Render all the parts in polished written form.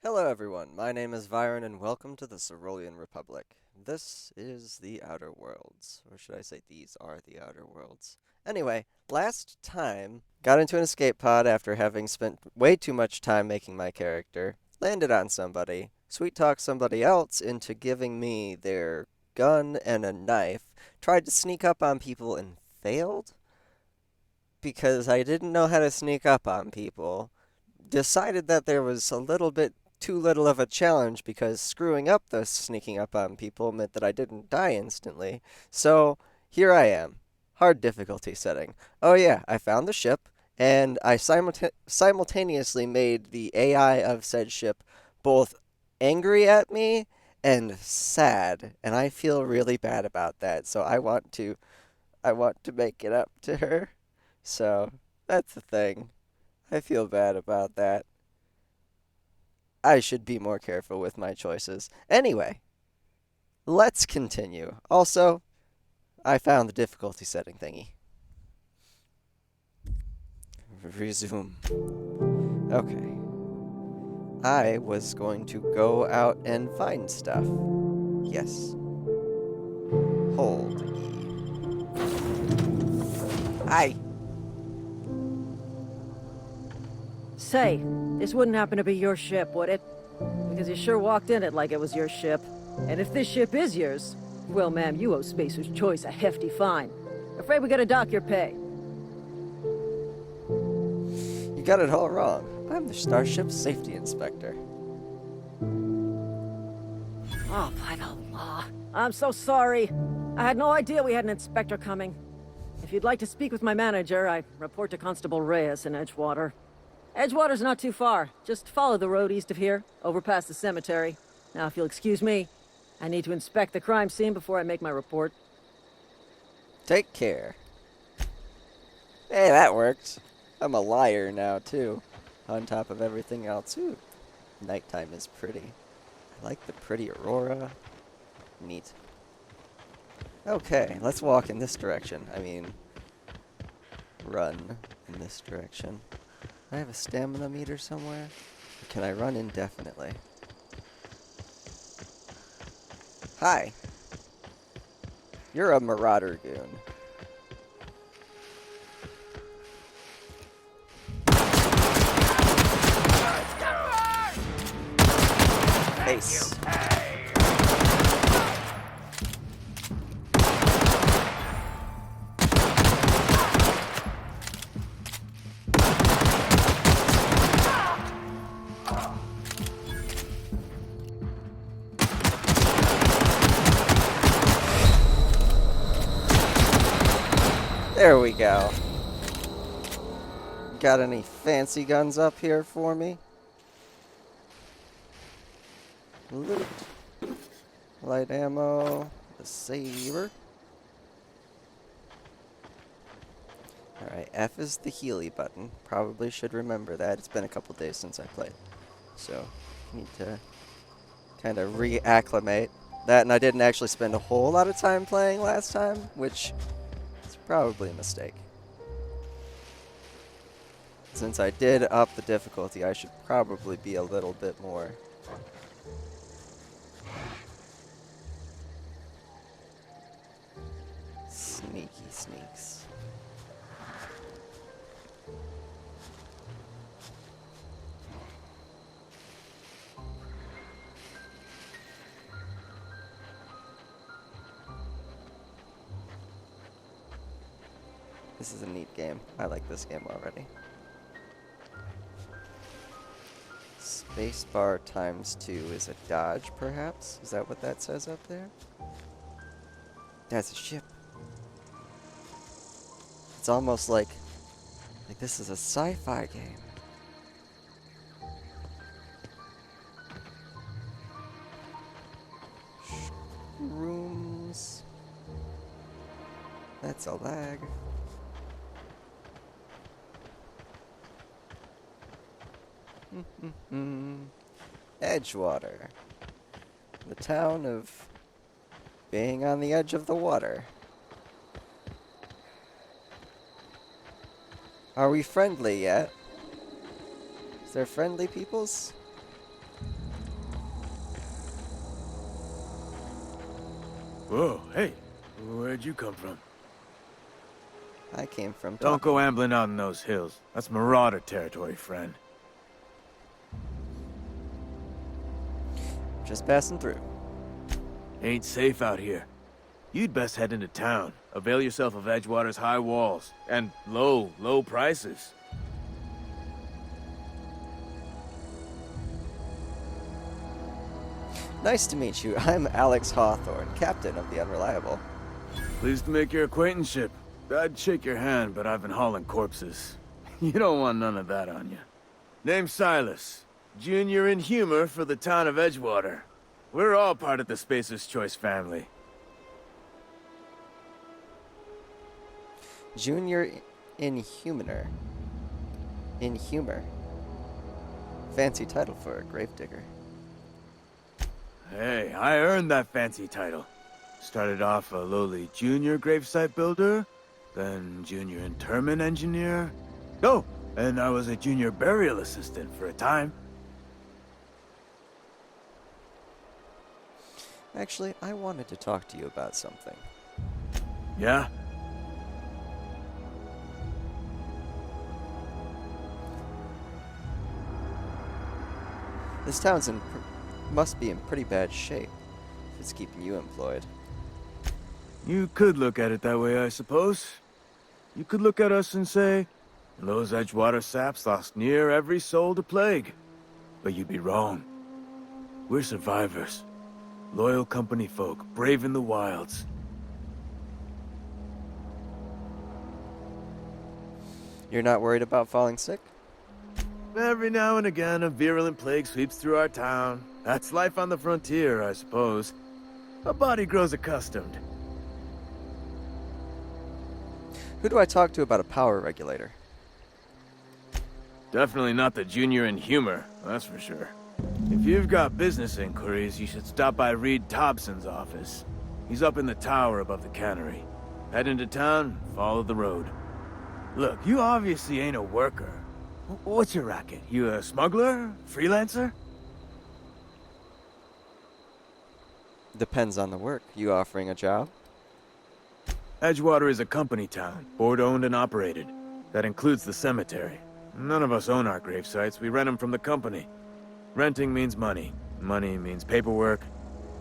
Hello everyone, my name is Vieryon and welcome to the Cerolian Republic. This is the Outer Worlds, or should I say these are the Outer Worlds. Anyway, last time, got into an escape pod after having spent way too much time making my character, landed on somebody, sweet-talked somebody else into giving me their gun and a knife, tried to sneak up on people and failed because I didn't know how to sneak up on people, decided that there was a little bit too little of a challenge because screwing up the sneaking up on people meant that I didn't die instantly. So here I am. Hard difficulty setting. Oh yeah, I found the ship, and I simultaneously made the AI of said ship both angry at me and sad, and I feel really bad about that. So I want to make it up to her. So that's the thing. I feel bad about that. I should be more careful with my choices. Anyway, let's continue. Also, I found the difficulty setting thingy. Resume. Okay. I was going to go out and find stuff. Yes. Hold E. Hi. Say, this wouldn't happen to be your ship, would it? Because you sure walked in it like it was your ship. And if this ship is yours, well, ma'am, you owe Spacer's Choice a hefty fine. Afraid we gotta dock your pay. You got it all wrong. I'm the Starship Safety Inspector. Oh, by the law. I'm so sorry. I had no idea we had an inspector coming. If you'd like to speak with my manager, I report to Constable Reyes in Edgewater. Edgewater's not too far. Just follow the road east of here, over past the cemetery. Now, if you'll excuse me, I need to inspect the crime scene before I make my report. Take care. Hey, that worked. I'm a liar now, too. On top of everything else. Ooh, nighttime is pretty. I like the pretty aurora. Neat. Okay, let's walk in this direction. I mean, run in this direction. Do I have a stamina meter somewhere? Or can I run indefinitely? Hi. You're a marauder goon. Ace. There we go. Got any fancy guns up here for me? Loot. Light ammo. The saber. Alright, F is the Healy button. Probably should remember that. It's been a couple days since I played. So, need to kind of reacclimate. That, and I didn't actually spend a whole lot of time playing last time, which is probably a mistake. Since I did up the difficulty, I should probably be a little bit more sneaky sneaks. This is a neat game. I like this game already. Spacebar ×2 is a dodge, perhaps? Is that what that says up there? That's a ship. It's almost like this is a sci-fi game. Rooms. That's a lag. Edgewater. The town of being on the edge of the water. Are we friendly yet? Is there friendly peoples? Whoa, hey, where'd you come from? I came from Don't talking. go ambling out in those hills. That's marauder territory, friend. Just passing through. Ain't safe out here. You'd best head into town. Avail yourself of Edgewater's high walls. And low prices. Nice to meet you. I'm Alex Hawthorne, captain of the Unreliable. Pleased to make your acquaintanceship. I'd shake your hand, but I've been hauling corpses. You don't want none of that on you. Name's Silas. Junior in humor for the town of Edgewater. We're all part of the Spacer's Choice family. Junior Inhumaner. Inhumer. Fancy title for a gravedigger. Hey, I earned that fancy title. Started off a lowly junior gravesite builder, then junior interment engineer. Oh, and I was a junior burial assistant for a time. Actually, I wanted to talk to you about something. Yeah? This town's must be in pretty bad shape if it's keeping you employed. You could look at it that way, I suppose. You could look at us and say, those Edgewater saps lost near every soul to plague. But you'd be wrong. We're survivors. Loyal company folk, brave in the wilds. You're not worried about falling sick? Every now and again, a virulent plague sweeps through our town. That's life on the frontier, I suppose. A body grows accustomed. Who do I talk to about a power regulator? Definitely not the junior in humor, that's for sure. If you've got business inquiries, you should stop by Reed Thompson's office. He's up in the tower above the cannery. Head into town, follow the road. Look, you obviously ain't a worker. What's your racket? You a smuggler? Freelancer? Depends on the work. You offering a job? Edgewater is a company town, board-owned and operated. That includes the cemetery. None of us own our grave sites, we rent them from the company. Renting means money. Money means paperwork.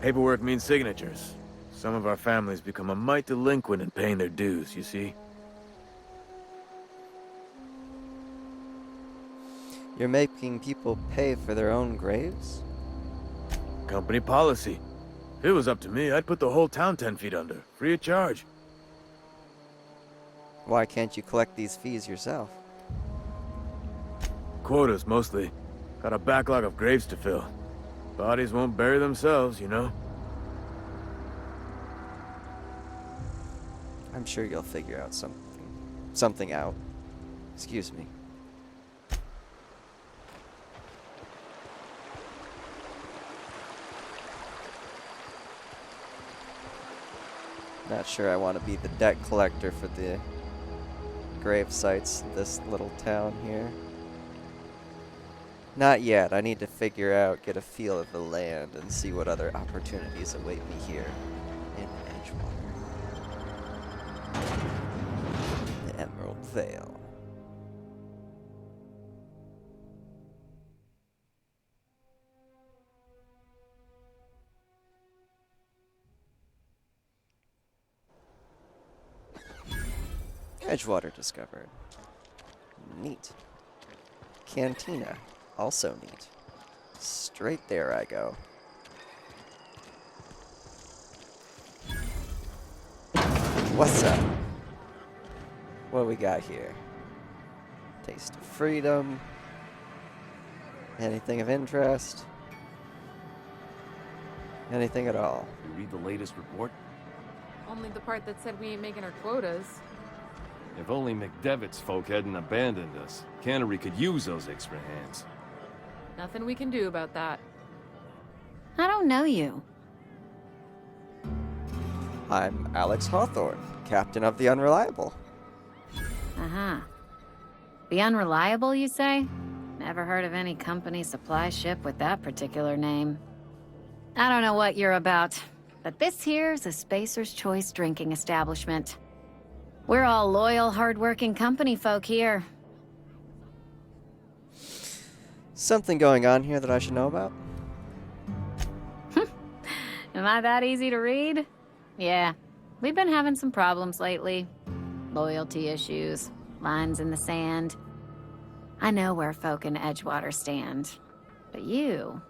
Paperwork means signatures. Some of our families become a mite delinquent in paying their dues, you see? You're making people pay for their own graves? Company policy. If it was up to me, I'd put the whole town 10 feet under, free of charge. Why can't you collect these fees yourself? Quotas, mostly. Got a backlog of graves to fill. Bodies won't bury themselves, you know? I'm sure you'll figure out something out. Excuse me. Not sure I want to be the debt collector for the grave sites in this little town here. Not yet. I need to figure out, get a feel of the land, and see what other opportunities await me here in Edgewater. The Emerald Vale. Edgewater discovered. Neat. Cantina. Also neat. Straight there I go. What's up? What we got here? Taste of freedom. Anything of interest? Anything at all? You read the latest report? Only the part that said we ain't making our quotas. If only McDevitt's folk hadn't abandoned us. Cannery could use those extra hands. Nothing we can do about that. I don't know you. I'm Alex Hawthorne, captain of the Unreliable. Uh-huh. The Unreliable, you say? Never heard of any company supply ship with that particular name. I don't know what you're about, but this here's a Spacer's Choice drinking establishment. We're all loyal, hard-working company folk here. Something going on here that I should know about? Am I that easy to read? Yeah, we've been having some problems lately. Loyalty issues, lines in the sand. I know where folk in Edgewater stand. But you,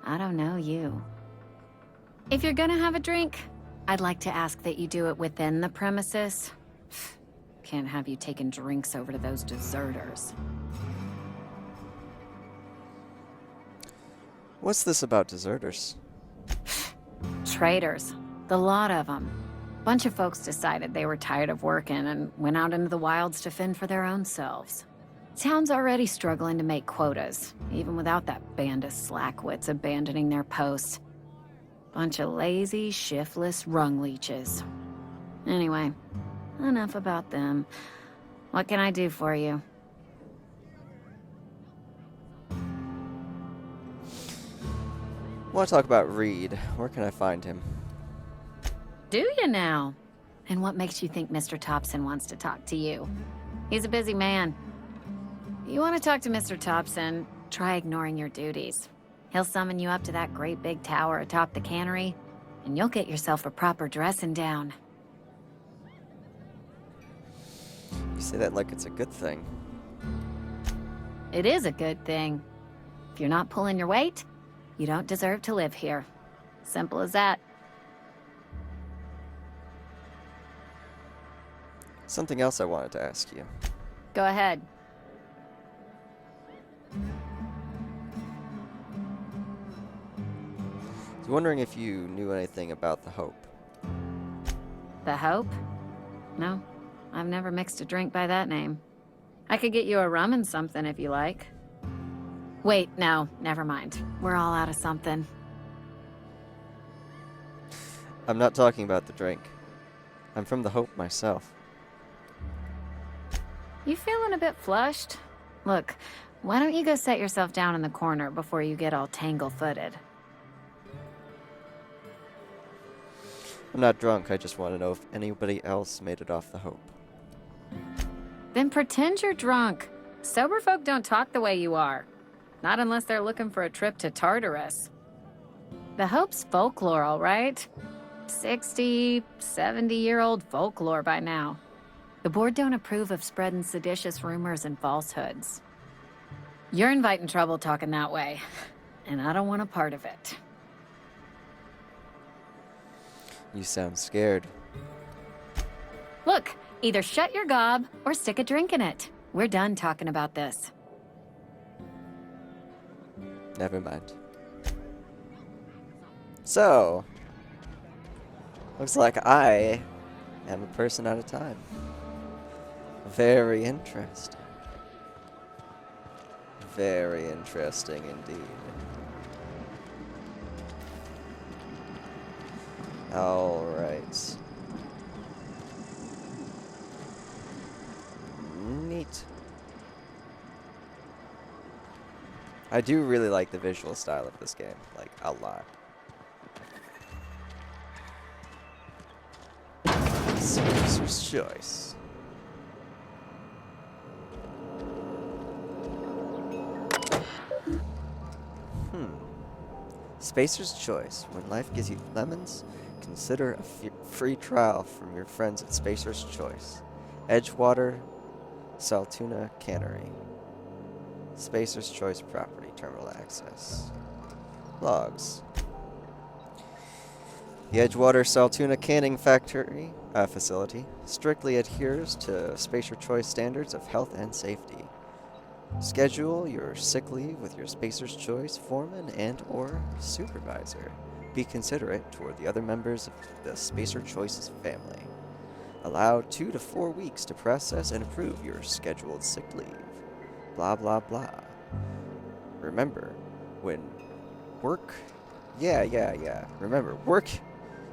I don't know you. If you're gonna have a drink, I'd like to ask that you do it within the premises. Can't have you taking drinks over to those deserters. What's this about deserters? Traitors. The lot of them. Bunch of folks decided they were tired of working and went out into the wilds to fend for their own selves. Town's already struggling to make quotas, even without that band of slackwits abandoning their posts. Bunch of lazy, shiftless rung leeches. Anyway, enough about them. What can I do for you? I want to talk about Reed. Where can I find him? Do you now? And what makes you think Mr. Thompson wants to talk to you? He's a busy man. You want to talk to Mr. Thompson, try ignoring your duties. He'll summon you up to that great big tower atop the cannery, and you'll get yourself a proper dressing down. You say that like it's a good thing. It is a good thing. If you're not pulling your weight, you don't deserve to live here. Simple as that. Something else I wanted to ask you. Go ahead. I was wondering if you knew anything about the Hope. The Hope? No, I've never mixed a drink by that name. I could get you a rum and something if you like. Wait, no, never mind. We're all out of something. I'm not talking about the drink. I'm from the Hope myself. You feeling a bit flushed? Look, why don't you go set yourself down in the corner before you get all tangle-footed? I'm not drunk, I just want to know if anybody else made it off the Hope. Then pretend you're drunk. Sober folk don't talk the way you are. Not unless they're looking for a trip to Tartarus. The Hope's folklore, all right? 60, 70-year-old folklore by now. The board don't approve of spreading seditious rumors and falsehoods. You're inviting trouble talking that way, and I don't want a part of it. You sound scared. Look, either shut your gob or stick a drink in it. We're done talking about this. Never mind. So, looks like I am a person at a time. Very interesting. Very interesting indeed. Alright. Neat. I do really like the visual style of this game, like, a lot. Spacer's Choice. Spacer's Choice. When life gives you lemons, consider a free trial from your friends at Spacer's Choice. Edgewater, Saltuna Cannery. Spacer's Choice property, terminal access. Logs. The Edgewater Saltuna Canning Factory facility strictly adheres to Spacer's Choice standards of health and safety. Schedule your sick leave with your Spacer's Choice foreman and/or supervisor. Be considerate toward the other members of the Spacer's Choice's family. Allow 2 to 4 weeks to process and approve your scheduled sick leave. Blah, blah, blah. Remember, when work... Remember, work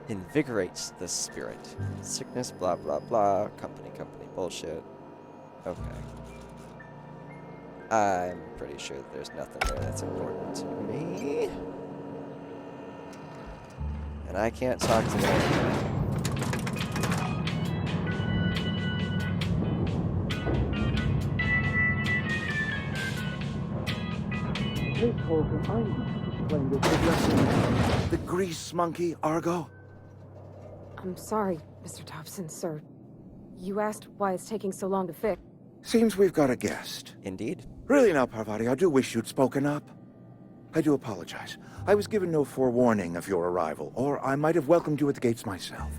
invigorates the spirit. Sickness, blah, blah, blah. Company, bullshit. Okay. I'm pretty sure that there's nothing there that's important to me. and I can't talk to them. The grease monkey, Argo? I'm sorry, Mr. Thompson, sir. You asked why it's taking so long to fix. Seems we've got a guest. Indeed. Really now, Parvati, I do wish you'd spoken up. I do apologize. I was given no forewarning of your arrival, or I might have welcomed you at the gates myself.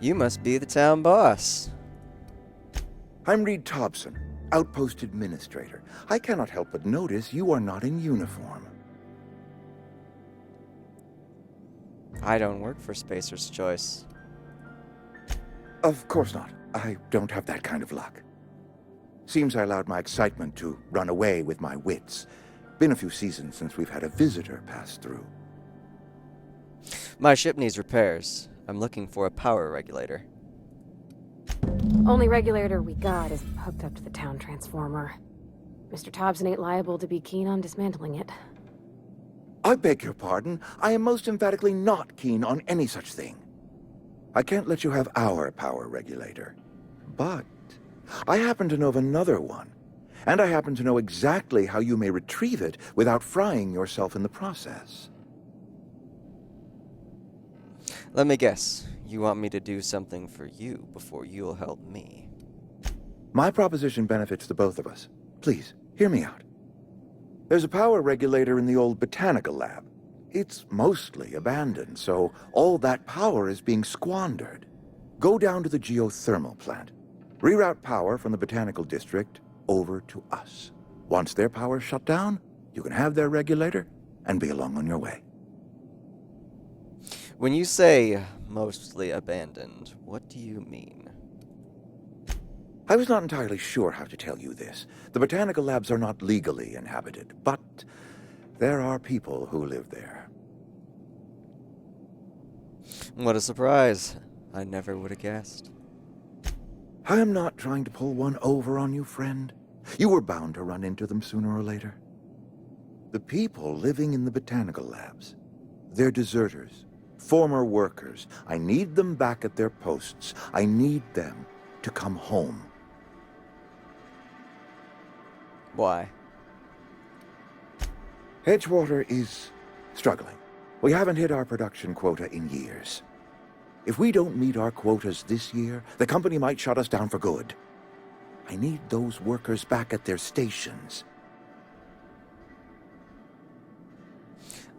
You must be the town boss. I'm Reed Thompson, Outpost Administrator. I cannot help but notice you are not in uniform. I don't work for Spacer's Choice. Of course not. I don't have that kind of luck. Seems I allowed my excitement to run away with my wits. Been a few seasons since we've had a visitor pass through. My ship needs repairs. I'm looking for a power regulator. Only regulator we got is hooked up to the town transformer. Mr. Thompson ain't liable to be keen on dismantling it. I beg your pardon. I am most emphatically not keen on any such thing. I can't let you have our power regulator. But I happen to know of another one. And I happen to know exactly how you may retrieve it without frying yourself in the process. Let me guess. You want me to do something for you before you'll help me. My proposition benefits the both of us. Please, hear me out. There's a power regulator in the old Botanical lab. It's mostly abandoned, so all that power is being squandered. Go down to the geothermal plant. Reroute power from the Botanical district over to us. Once their power's shut down, you can have their regulator and be along on your way. When you say mostly abandoned, what do you mean? I was not entirely sure how to tell you this. The Botanical labs are not legally inhabited, but there are people who live there. What a surprise. I never would have guessed. I am not trying to pull one over on you, friend. You were bound to run into them sooner or later. The people living in the Botanical labs, they're deserters, former workers. I need them back at their posts. I need them to come home. Why? Edgewater is struggling. We haven't hit our production quota in years. If we don't meet our quotas this year, the company might shut us down for good. I need those workers back at their stations.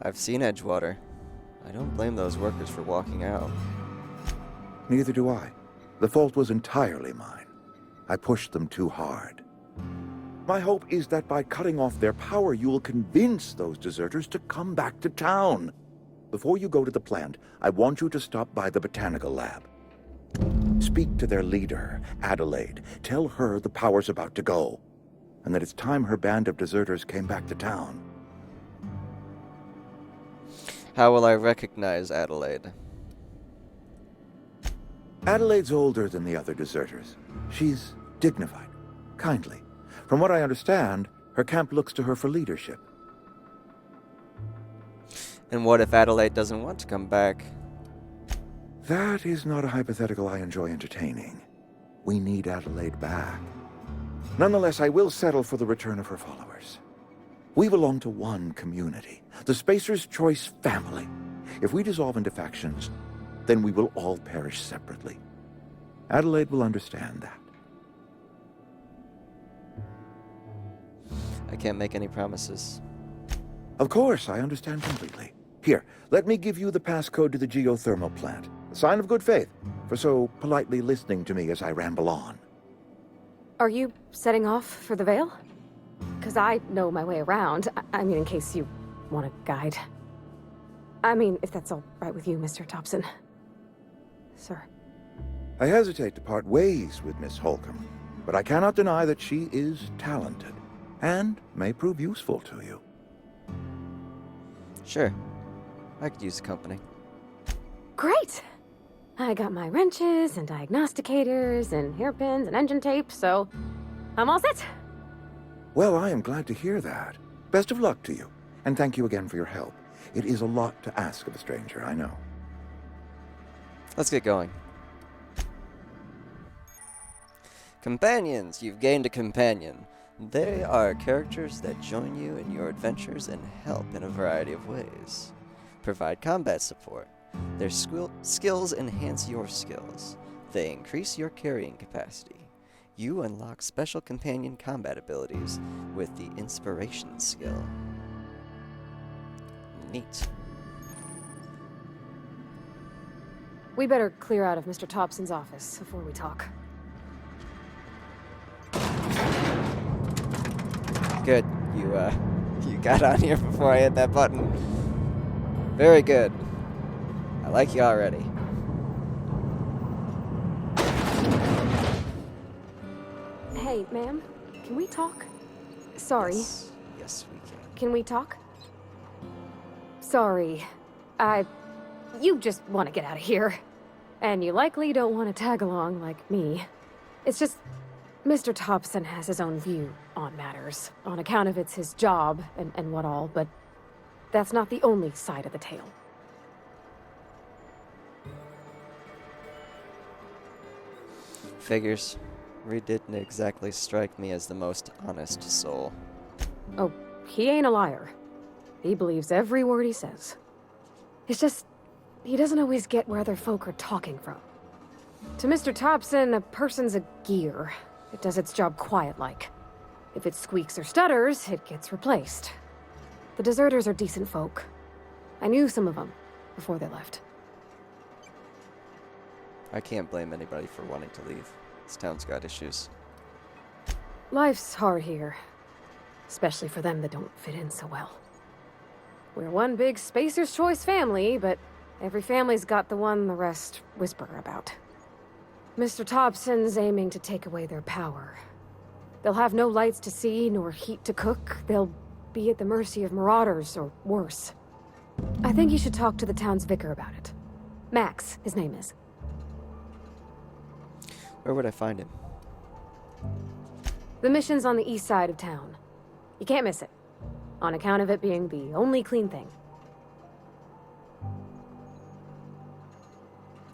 I've seen Edgewater. I don't blame those workers for walking out. Neither do I. The fault was entirely mine. I pushed them too hard. My hope is that by cutting off their power, you will convince those deserters to come back to town. Before you go to the plant, I want you to stop by the Botanical lab. Speak to their leader, Adelaide. Tell her the power's about to go, and that it's time her band of deserters came back to town. How will I recognize Adelaide? Adelaide's older than the other deserters. She's dignified, kindly. From what I understand, her camp looks to her for leadership. And what if Adelaide doesn't want to come back? That is not a hypothetical I enjoy entertaining. We need Adelaide back. Nonetheless, I will settle for the return of her followers. We belong to one community, the Spacer's Choice family. If we dissolve into factions, then we will all perish separately. Adelaide will understand that. I can't make any promises. Of course, I understand completely. Here, let me give you the passcode to the geothermal plant. A sign of good faith, for so politely listening to me as I ramble on. Are you setting off for the Vale? Because I know my way around. I mean, in case you want a guide. I mean, if that's all right with you, Mr. Thompson. Sir. I hesitate to part ways with Miss Holcomb, but I cannot deny that she is talented, and may prove useful to you. Sure. I could use the company. Great! I got my wrenches and diagnosticators and hairpins and engine tape, so I'm all set. Well, I am glad to hear that. Best of luck to you, and thank you again for your help. It is a lot to ask of a stranger, I know. Let's get going. Companions! You've gained a companion. They are characters that join you in your adventures and help in a variety of ways. Provide combat support. Their skills enhance your skills. They increase your carrying capacity. You unlock special companion combat abilities with the Inspiration skill. Neat. We better clear out of Mr. Thompson's office before we talk. Good. You got on here before I hit that button. Very good. I like you already. Hey, ma'am, can we talk? Sorry. Yes, we can. Can we talk? Sorry. You just want to get out of here. And you likely don't want to tag along like me. It's just, Mr. Thompson has his own view on matters, on account of it's his job and what all, but that's not the only side of the tale. Figures. Reed didn't exactly strike me as the most honest soul. Oh, he ain't a liar. He believes every word he says. It's just, he doesn't always get where other folk are talking from. To Mr. Thompson, a person's a gear. It does its job quiet-like. If it squeaks or stutters, it gets replaced. The deserters are decent folk. I knew some of them before they left. I can't blame anybody for wanting to leave. This town's got issues. Life's hard here. Especially for them that don't fit in so well. We're one big Spacer's Choice family, but every family's got the one the rest whisper about. Mr. Thompson's aiming to take away their power. They'll have no lights to see, nor heat to cook. They'll be at the mercy of marauders, or worse. I think you should talk to the town's vicar about it. Max, his name is. Where would I find him? The mission's on the east side of town. You can't miss it, on account of it being the only clean thing.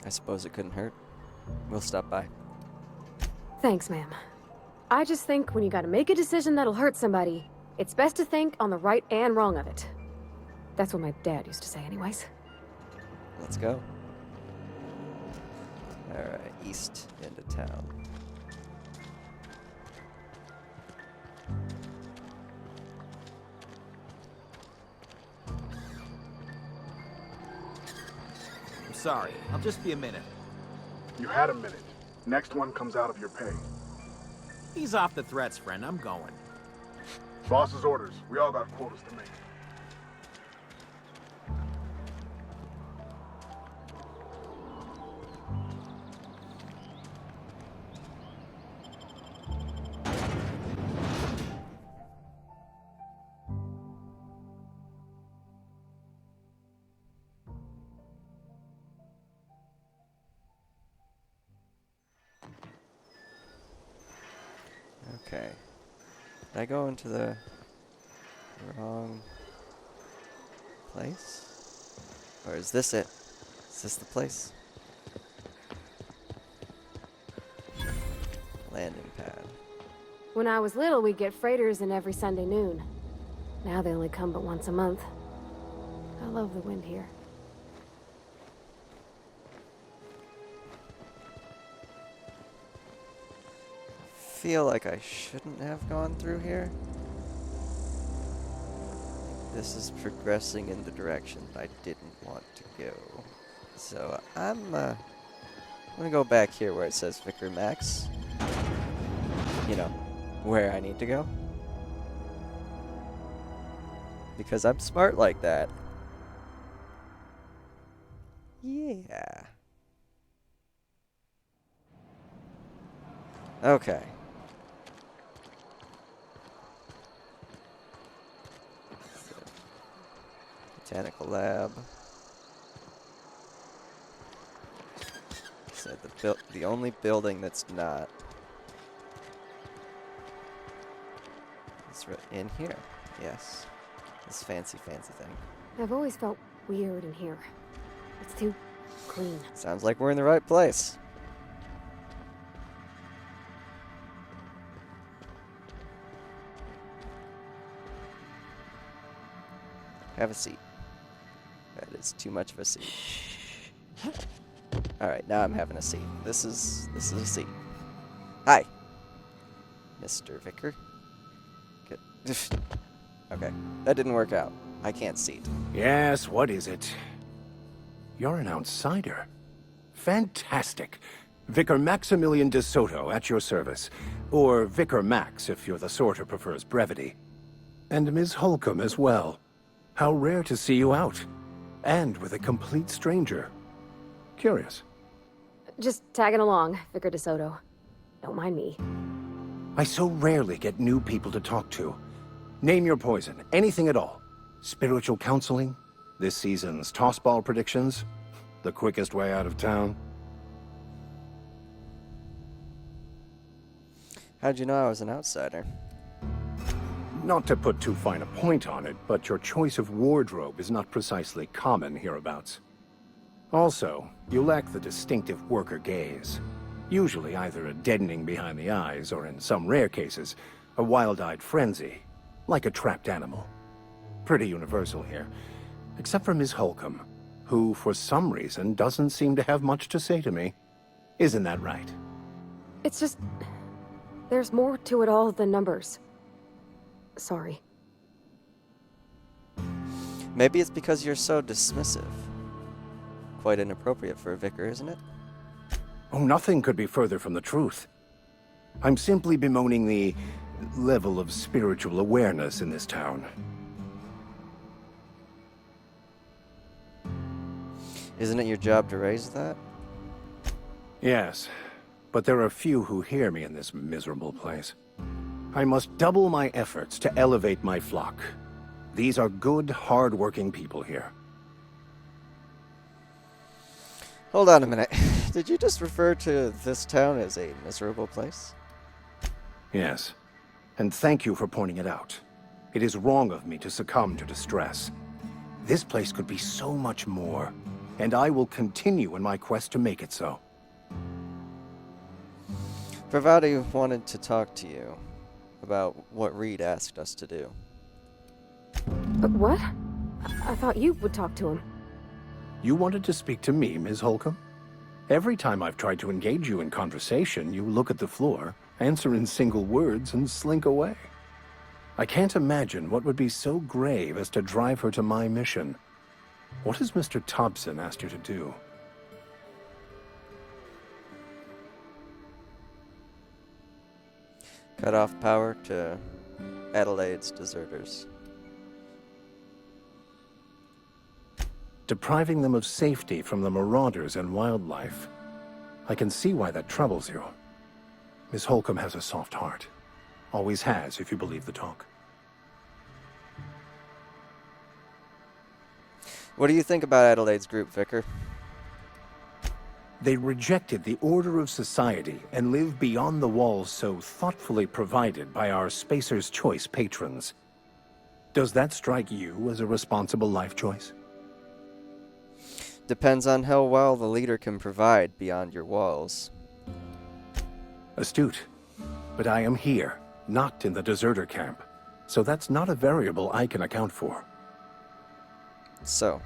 I suppose it couldn't hurt. We'll stop by. Thanks, ma'am. I just think when you gotta make a decision that'll hurt somebody, it's best to think on the right and wrong of it. That's what my dad used to say anyways. Let's go. Alright, east into town. I'm sorry. I'll just be a minute. You had a minute. Next one comes out of your pay. Ease off the threats, friend. I'm going. Boss's orders. We all got quotas to make. Okay. Did I go into the wrong place? Or is this it? Is this the place? Landing pad. When I was little, we'd get freighters in every Sunday noon. Now they only come but once a month. I love the wind here. Feel like I shouldn't have gone through here. This is progressing in the direction I didn't want to go. So I'm gonna go back here where it says Vicar Max. You know, where I need to go. Because I'm smart like that. Yeah. Okay. Botanical lab. Said the only building that's not is right in here. Yes, this fancy thing. I've always felt weird in here. It's too clean. Sounds like we're in the right place. Have a seat. That is too much of a seat. Alright, now I'm having a seat. This is a seat. Hi, Mr. Vicar. Good. Okay, that didn't work out. I can't seat. Yes, what is it? You're an outsider. Fantastic. Vicar Maximilian de Soto at your service. Or Vicar Max if you're the sort who prefers brevity. And Ms. Holcomb as well. How rare to see you out. And with a complete stranger. Curious. Just tagging along, Vicar DeSoto. Don't mind me. I so rarely get new people to talk to. Name your poison, anything at all. Spiritual counseling? This season's tossball predictions? The quickest way out of town? How'd you know I was an outsider? Not to put too fine a point on it, but your choice of wardrobe is not precisely common hereabouts. Also, you lack the distinctive worker gaze. Usually either a deadening behind the eyes, or in some rare cases, a wild-eyed frenzy, like a trapped animal. Pretty universal here, except for Ms. Holcomb, who, for some reason, doesn't seem to have much to say to me. Isn't that right? It's just... there's more to it all than numbers. Sorry. Maybe it's because you're so dismissive. Quite inappropriate for a vicar, isn't it? Oh, nothing could be further from the truth. I'm simply bemoaning the level of spiritual awareness in this town. Isn't it your job to raise that? Yes, but there are few who hear me in this miserable place. I must double my efforts to elevate my flock. These are good, hard-working people here. Hold on a minute. Did you just refer to this town as a miserable place? Yes, and thank you for pointing it out. It is wrong of me to succumb to distress. This place could be so much more, and I will continue in my quest to make it so. Pravati wanted to talk to you about what Reed asked us to do. But what? I thought you would talk to him. You wanted to speak to me, Ms. Holcomb? Every time I've tried to engage you in conversation, you look at the floor, answer in single words, and slink away. I can't imagine what would be so grave as to drive her to my mission. What has Mr. Thompson asked you to do? Cut off power to Adelaide's deserters. Depriving them of safety from the marauders and wildlife. I can see why that troubles you. Miss Holcomb has a soft heart. Always has, if you believe the talk. What do you think about Adelaide's group, Vicar? They rejected the order of society and live beyond the walls so thoughtfully provided by our Spacer's Choice patrons. Does that strike you as a responsible life choice? Depends on how well the leader can provide beyond your walls. Astute. But I am here, not in the deserter camp. So that's not a variable I can account for. So,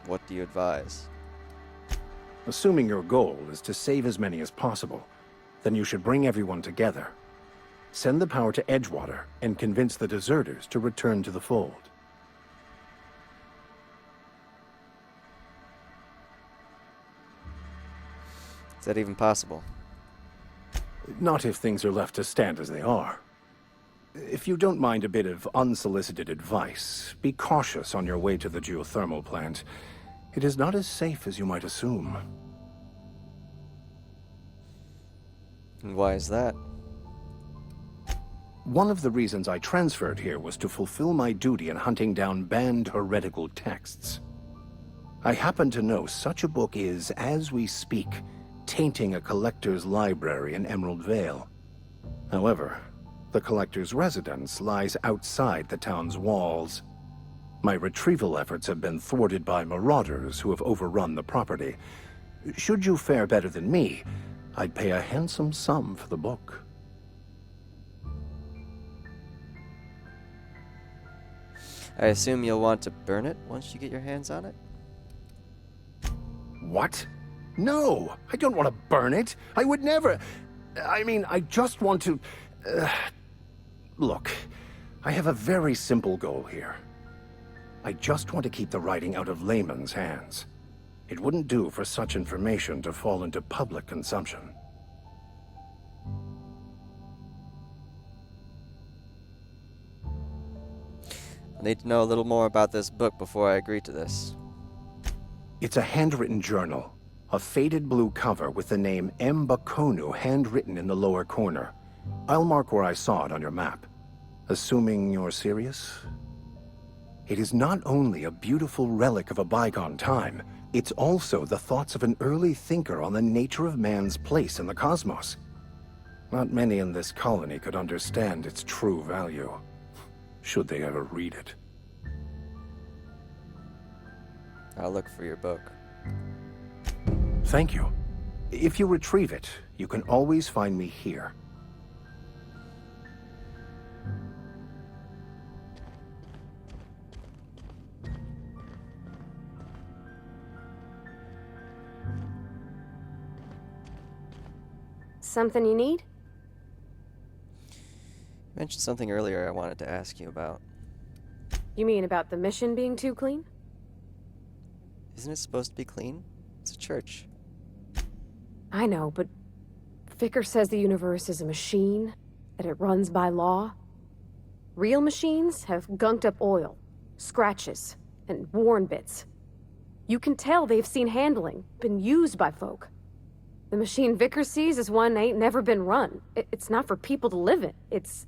what do you advise? Assuming your goal is to save as many as possible, then you should bring everyone together. Send the power to Edgewater and convince the deserters to return to the fold. Is that even possible? Not if things are left to stand as they are. If you don't mind a bit of unsolicited advice, be cautious on your way to the geothermal plant. It is not as safe as you might assume. And why is that? One of the reasons I transferred here was to fulfill my duty in hunting down banned heretical texts. I happen to know such a book is, as we speak, tainting a collector's library in Emerald Vale. However, the collector's residence lies outside the town's walls. My retrieval efforts have been thwarted by marauders who have overrun the property. Should you fare better than me, I'd pay a handsome sum for the book. I assume you'll want to burn it once you get your hands on it? What? No, I don't want to burn it. I would never. I mean, I just want to... Look, I have a very simple goal here. I just want to keep the writing out of layman's hands. It wouldn't do for such information to fall into public consumption. I need to know a little more about this book before I agree to this. It's a handwritten journal. A faded blue cover with the name M. Bakonu handwritten in the lower corner. I'll mark where I saw it on your map. Assuming you're serious? It is not only a beautiful relic of a bygone time, it's also the thoughts of an early thinker on the nature of man's place in the cosmos. Not many in this colony could understand its true value, should they ever read it. I'll look for your book. Thank you. If you retrieve it, you can always find me here. Something you need? You mentioned something earlier I wanted to ask you about. You mean about the mission being too clean? Isn't it supposed to be clean? It's a church. I know, but Vicker says the universe is a machine, that it runs by law. Real machines have gunked up oil, scratches, and worn bits. You can tell they've seen handling, been used by folk. The machine Vicker sees is one ain't never been run. It's not for people to live in. It's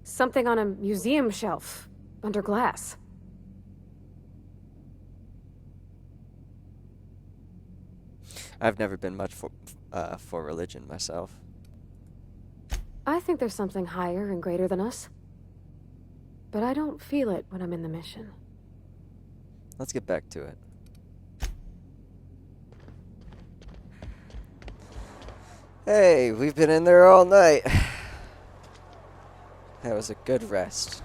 something on a museum shelf, under glass. I've never been much for religion myself. I think there's something higher and greater than us. But I don't feel it when I'm in the mission. Let's get back to it. Hey, we've been in there all night. That was a good rest.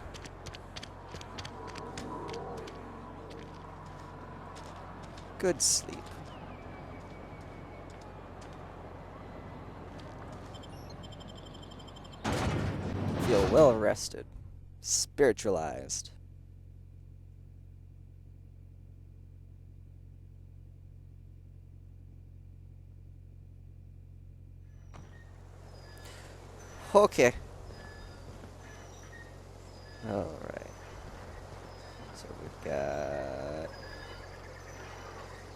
Good sleep. Feel well rested, spiritualized. Okay. Alright. So we've got...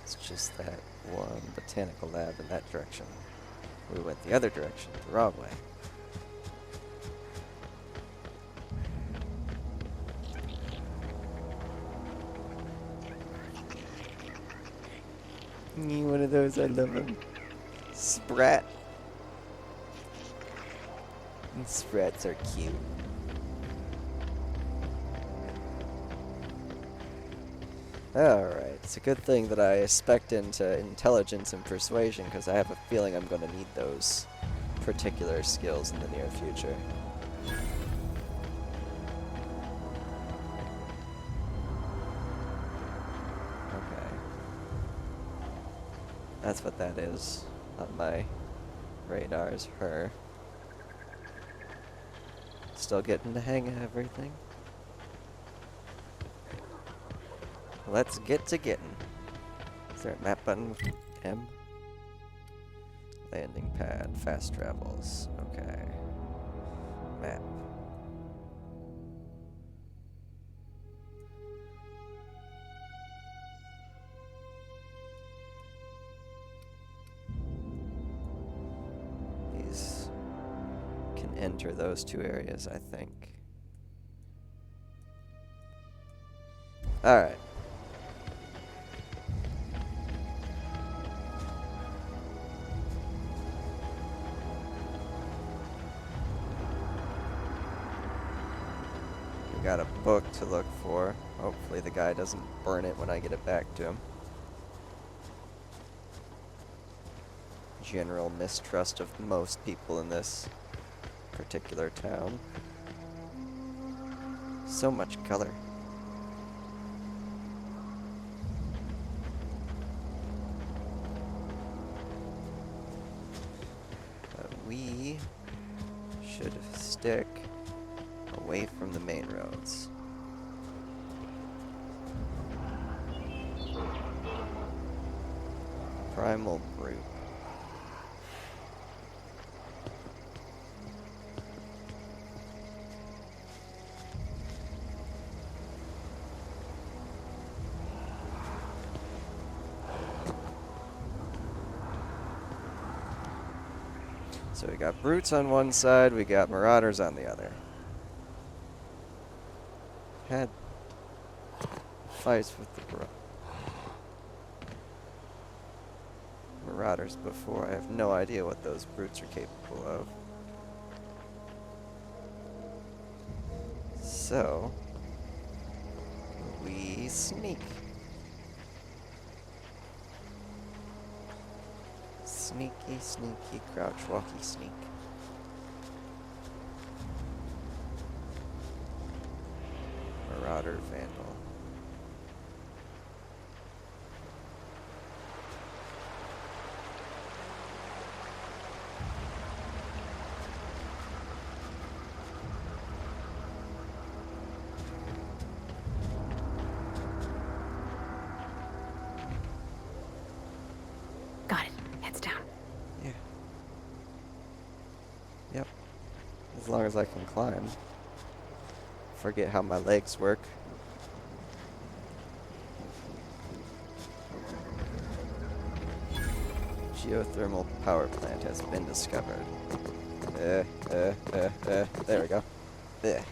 It's just that one botanical lab in that direction. We went the other direction, the wrong way. One of those, I love them. Sprat. And sprats are cute. Alright, it's a good thing that I spec'd into intelligence and persuasion, because I have a feeling I'm going to need those particular skills in the near future. Okay. That's what that is on my radar, is her. Still getting the hang of everything. Let's get to getting. Is there a map button? M? Landing pad, fast travels. Okay. Map. These can enter those two areas, I think. Alright. We got a book to look for. Hopefully the guy doesn't burn it when I get it back to him. General mistrust of most people in this particular town. So much color. We should stick away from the main roads. Primal Brute. So we got brutes on one side, we got marauders on the other. Had fights with the marauders before. I have no idea what those brutes are capable of. So we sneak. Sneaky, sneaky, crouch, walkie, sneak. Marauder, vandal. Got it. Heads down. Yeah. Yep. As long as I can climb. Forget how my legs work. Geothermal power plant has been discovered. There we go. Ugh.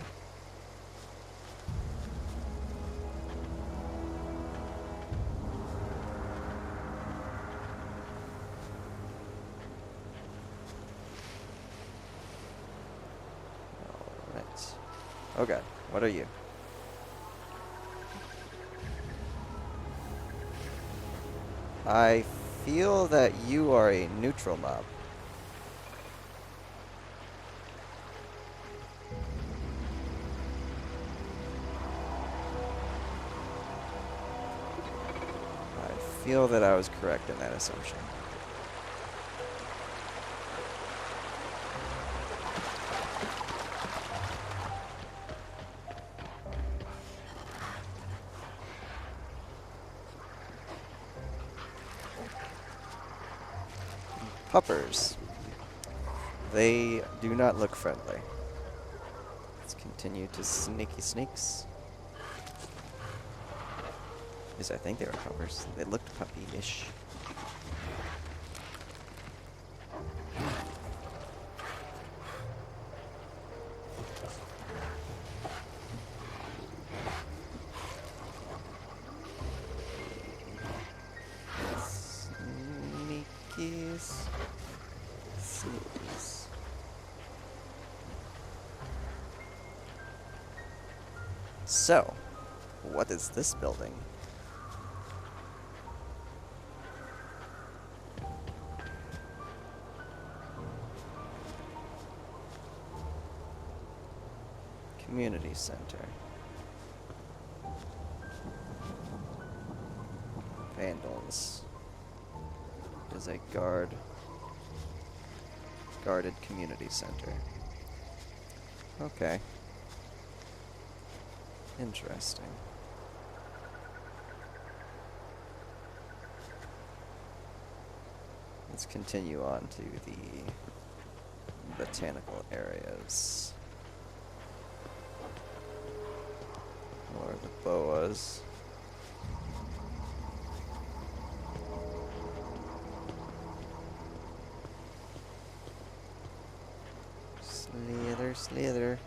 Alright. Oh god, what are you? I feel that you are a neutral mob. I feel that I was correct in that assumption. Puppers. They do not look friendly. Let's continue to sneaky sneaks. At least I think they were puppers. They looked puppy-ish. Sneakies. Sneakies. So, what is this building? Community center. Vandals. Is a guarded community center. Okay. Interesting. Let's continue on to the botanical areas. Or the boas. Slither, slither.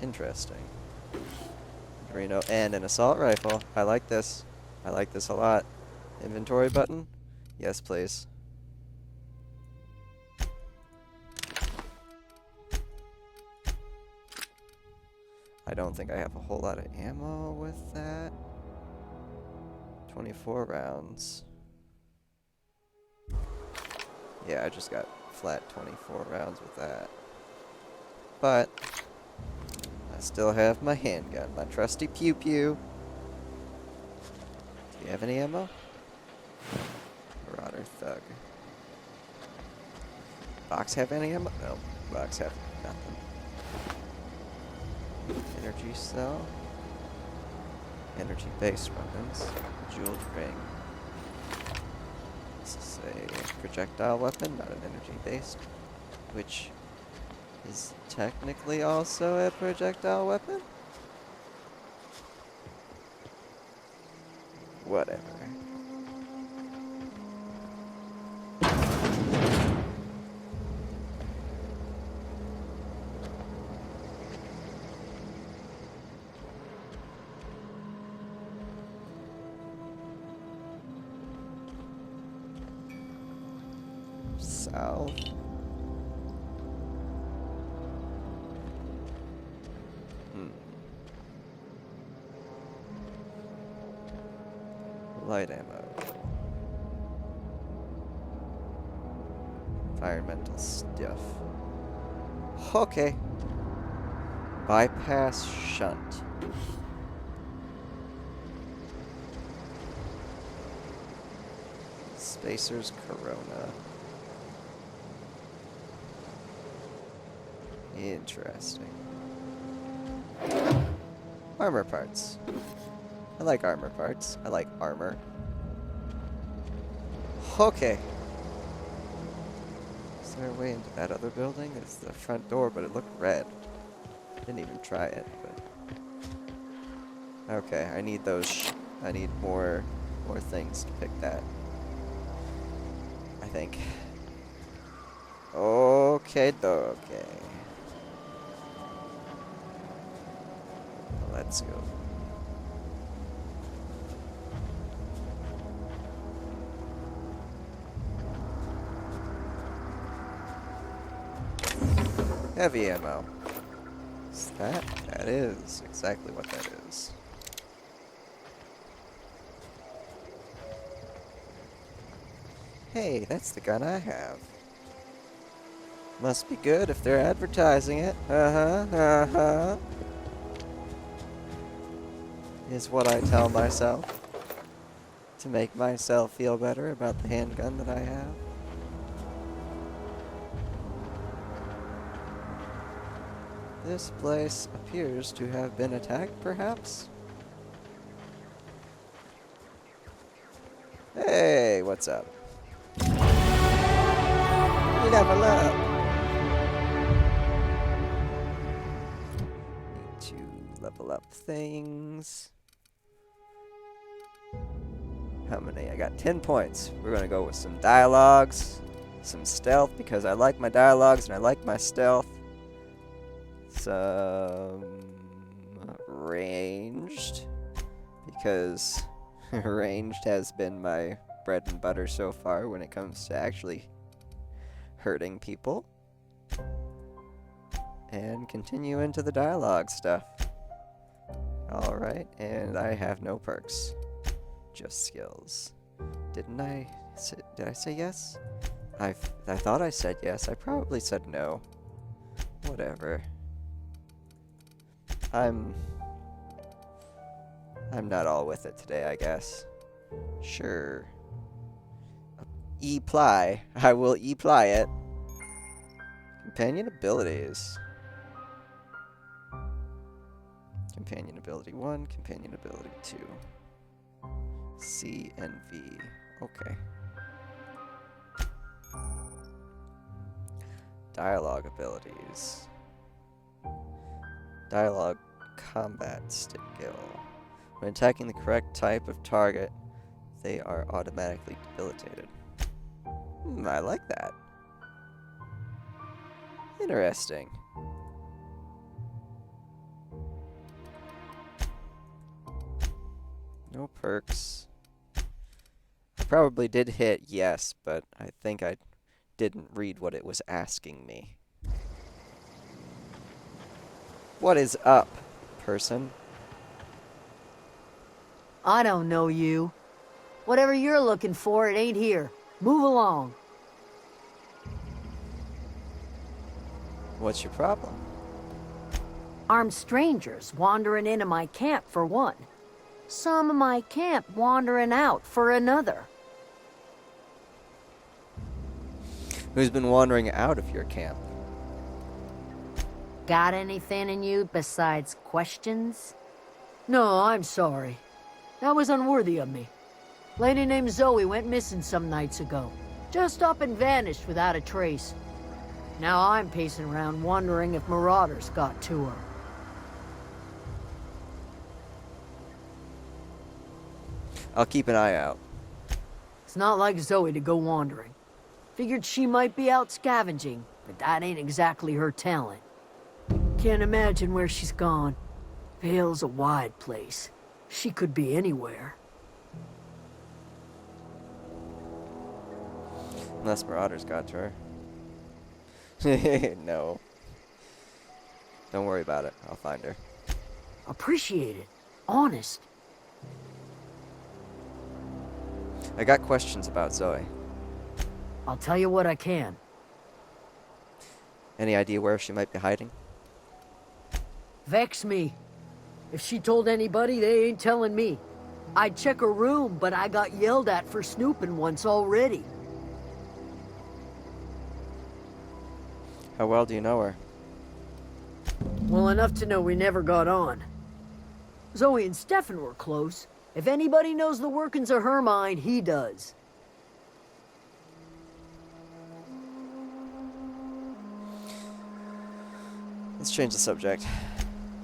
Interesting. Reno and an assault rifle. I like this. I like this a lot. Inventory button? Yes, please. I don't think I have a whole lot of ammo with that. 24 rounds. Yeah, I just got flat 24 rounds with that. But I still have my handgun, my trusty pew-pew. Do you have any ammo? Marauder Thug. Box have any ammo? No, Box have nothing. Energy cell. Energy-based weapons. Jeweled ring. This is a projectile weapon, not an energy-based, which is technically also a projectile weapon? Whatever. South. Light ammo. Environmental stuff. Okay. Bypass shunt. Spacer's Corona. Interesting. Armor parts. I like armor parts. I like armor. Okay. Is there a way into that other building? It's the front door, but it looked red. Didn't even try it, but... Okay, I need those... I need more things to pick that. I think. Okay, okay. Let's go. Heavy ammo. Is that? That is exactly what that is. Hey, that's the gun I have. Must be good if they're advertising it. Is what I tell myself. To make myself feel better about the handgun that I have. This place appears to have been attacked, perhaps? Hey, what's up? Level up! Need to level up things. How many? I got 10 points. We're gonna go with some dialogues, some stealth, because I like my dialogues and I like my stealth. Some ranged, because ranged has been my bread and butter so far when it comes to actually hurting people. And continue into the dialogue stuff. Alright, and I have no perks. Just skills. Did I say yes? I thought I said yes. I probably said no. Whatever. I'm not all with it today, I guess. Sure. E-ply. I will e-ply it. Companion abilities. Companion ability 1, companion ability 2. C and V. Okay. Dialogue abilities. Dialogue combat skill. When attacking the correct type of target, they are automatically debilitated. I like that. perks. I probably did hit yes, but I think I didn't read what it was asking me. What is up, person? I don't know you. Whatever you're looking for, it ain't here. Move along. What's your problem? Armed strangers wandering into my camp for one. Some of my camp wandering out for another. Who's been wandering out of your camp? Got anything in you besides questions? No, I'm sorry. That was unworthy of me. Lady named Zoe went missing some nights ago. Just up and vanished without a trace. Now I'm pacing around wondering if marauders got to her. I'll keep an eye out. It's not like Zoe to go wandering. Figured she might be out scavenging, but that ain't exactly her talent. Can't imagine where she's gone. Vale's a wide place. She could be anywhere. Unless marauders got to her. No. Don't worry about it. I'll find her. Appreciate it. Honest. I got questions about Zoe. I'll tell you what I can. Any idea where she might be hiding? Vex me. If she told anybody, they ain't telling me. I'd check her room, but I got yelled at for snooping once already. How well do you know her? Well enough to know we never got on. Zoe and Stefan were close. If anybody knows the workings of her mind, he does. Let's change the subject.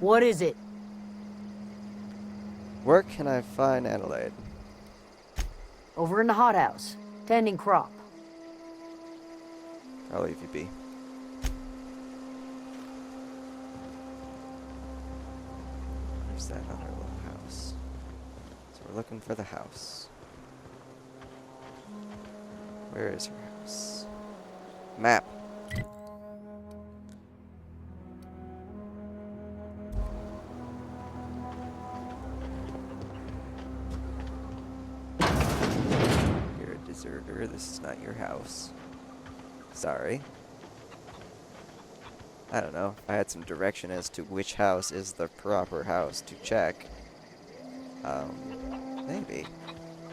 What is it? Where can I find Adelaide? Over in the hothouse, tending crop. I'll leave you be. Where's that other little house? So we're looking for the house. Where is her house? Map. You're a deserter. This is not your house. Sorry. I don't know. If I had some direction as to which house is the proper house to check. Maybe.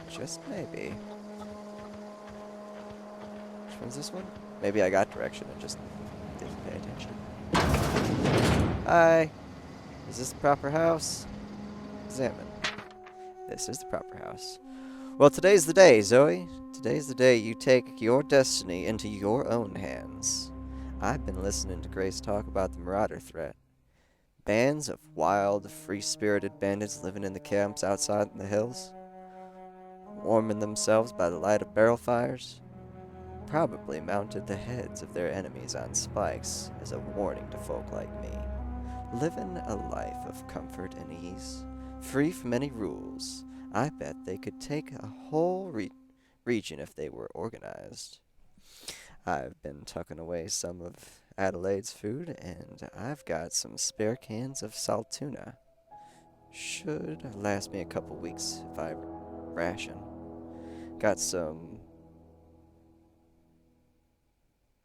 Just maybe. Which one's this one? Maybe I got direction and just didn't pay attention. Hi. Is this the proper house? Examine. This is the proper house. Well, today's the day, Zoe. Today's the day you take your destiny into your own hands. I've been listening to Grace talk about the marauder threat. Bands of wild, free-spirited bandits living in the camps outside in the hills, warming themselves by the light of barrel fires, probably mounted the heads of their enemies on spikes as a warning to folk like me. Living a life of comfort and ease, free from any rules, I bet they could take a whole region if they were organized. I've been tucking away some of Adelaide's food, and I've got some spare cans of salt tuna. Should last me a couple weeks if I ration. Got some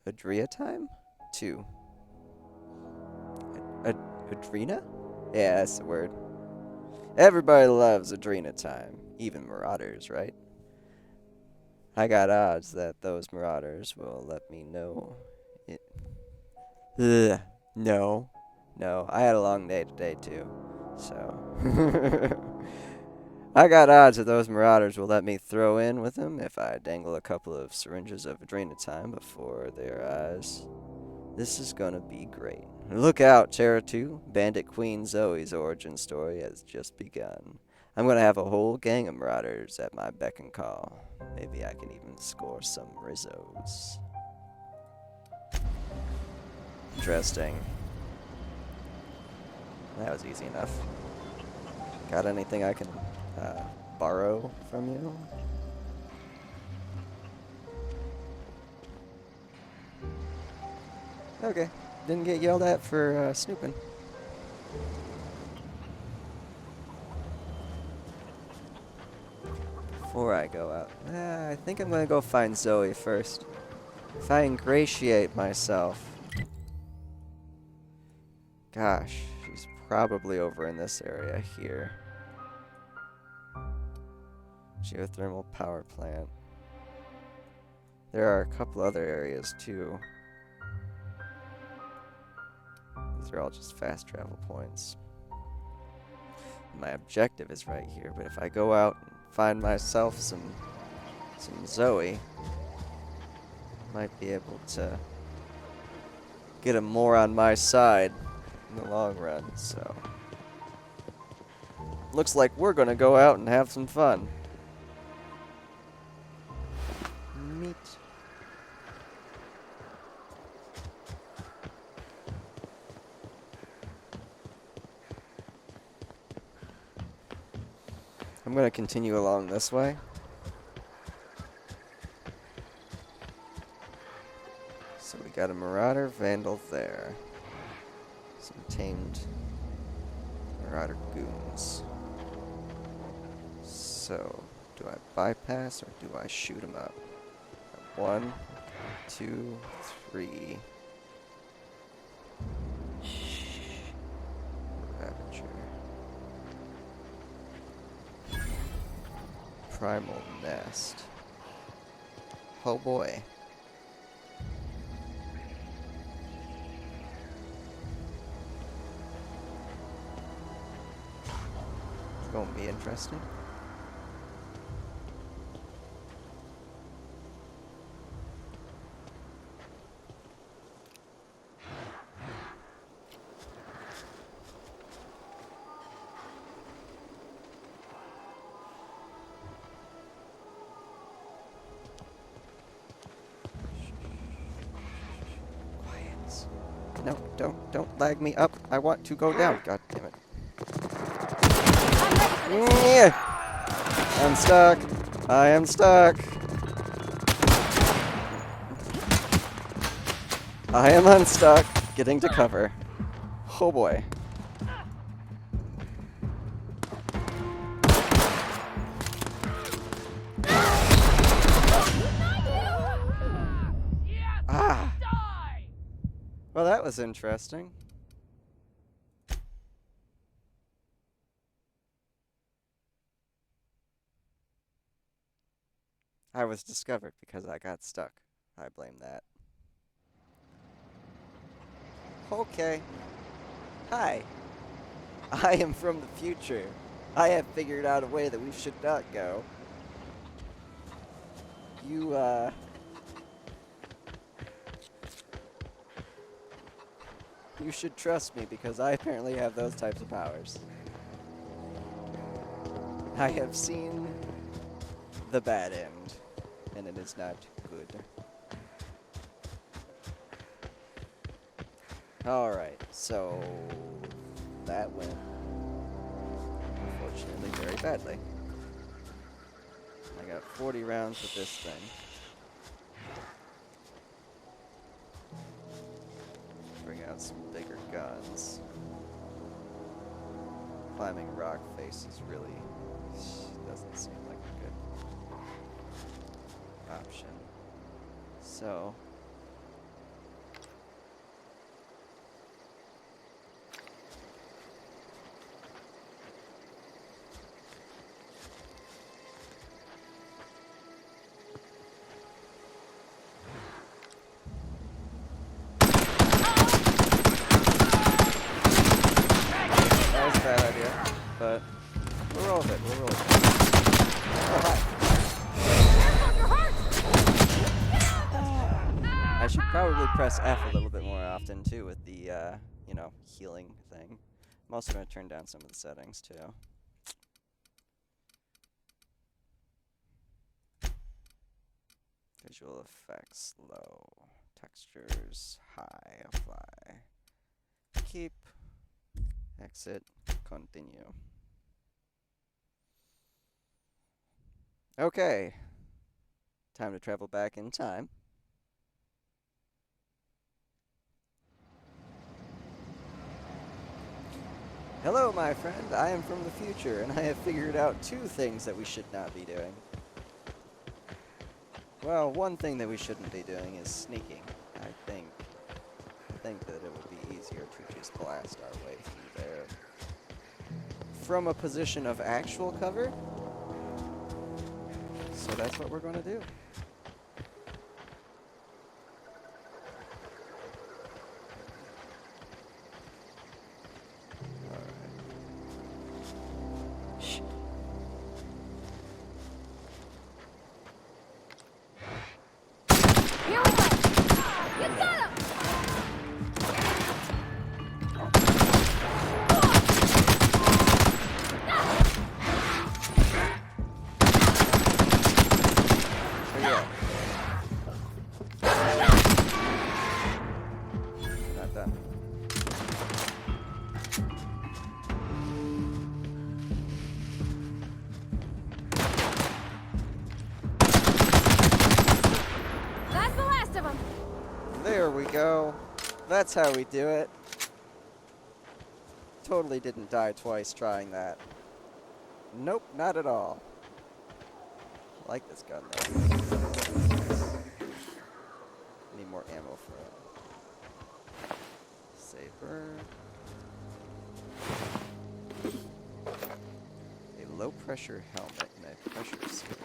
Adria time? Too. Adrena? Yeah, that's the word. Everybody loves Adrena time. Even marauders, right? I got odds that those marauders will let me know it. Ugh. No. No. I had a long day today, too. So. I got odds that those marauders will let me throw in with them if I dangle a couple of syringes of Adrena time before their eyes. This is gonna be great. Look out, Terra 2. Bandit Queen Zoe's origin story has just begun. I'm gonna have a whole gang of marauders at my beck and call. Maybe I can even score some Rizzos. Interesting. That was easy enough. Got anything I can borrow from you. Okay, didn't get yelled at for snooping. Before I go out, I think I'm gonna go find Zoe first. If I ingratiate myself, gosh, she's probably over in this area here. Geothermal power plant. There are a couple other areas too. These are all just fast travel points. My objective is right here, but if I go out and find myself some Zoe, might be able to get him more on my side in the long run, so. Looks like we're gonna go out and have some fun. Meet. I'm gonna continue along this way. So we got a Marauder Vandal there. Some tamed Marauder goons. So, do I bypass or do I shoot him up? 1, 2, 3. Ravager. Primal Nest. Oh boy. It's gonna be interesting. No, don't lag me up. I want to go down. God damn it. Yeah. I'm stuck. I am stuck. I am unstuck. Getting to cover. Oh boy. Ah. Well, that was interesting. I was discovered because I got stuck. I blame that. Okay. Hi. I am from the future. I have figured out a way that we should not go. You should trust me because I apparently have those types of powers. I have seen the bad end, and it is not good. Alright, so that went, unfortunately, very badly. I got 40 rounds with this thing. Bring out some bigger guns. Climbing rock faces really doesn't seem like a good option. So bad idea, but we'll roll with it. We'll roll with it. Oh, hi. I should probably press F a little bit more often too with the, healing thing. I'm also going to turn down some of the settings too. Visual effects low. Textures high. Apply. Keep. Exit. Continue. Okay. Time to travel back in time. Hello, my friend. I am from the future, and I have figured out 2 things that we should not be doing. Well, one thing that we shouldn't be doing is sneaking. I think that it would be easier to just blast our way through there from a position of actual cover. So that's what we're going to do. There we go. That's how we do it. Totally didn't die twice trying that. Nope, not at all. I like this gun though. Need more ammo for it. Saber. A low pressure helmet and a pressure suit.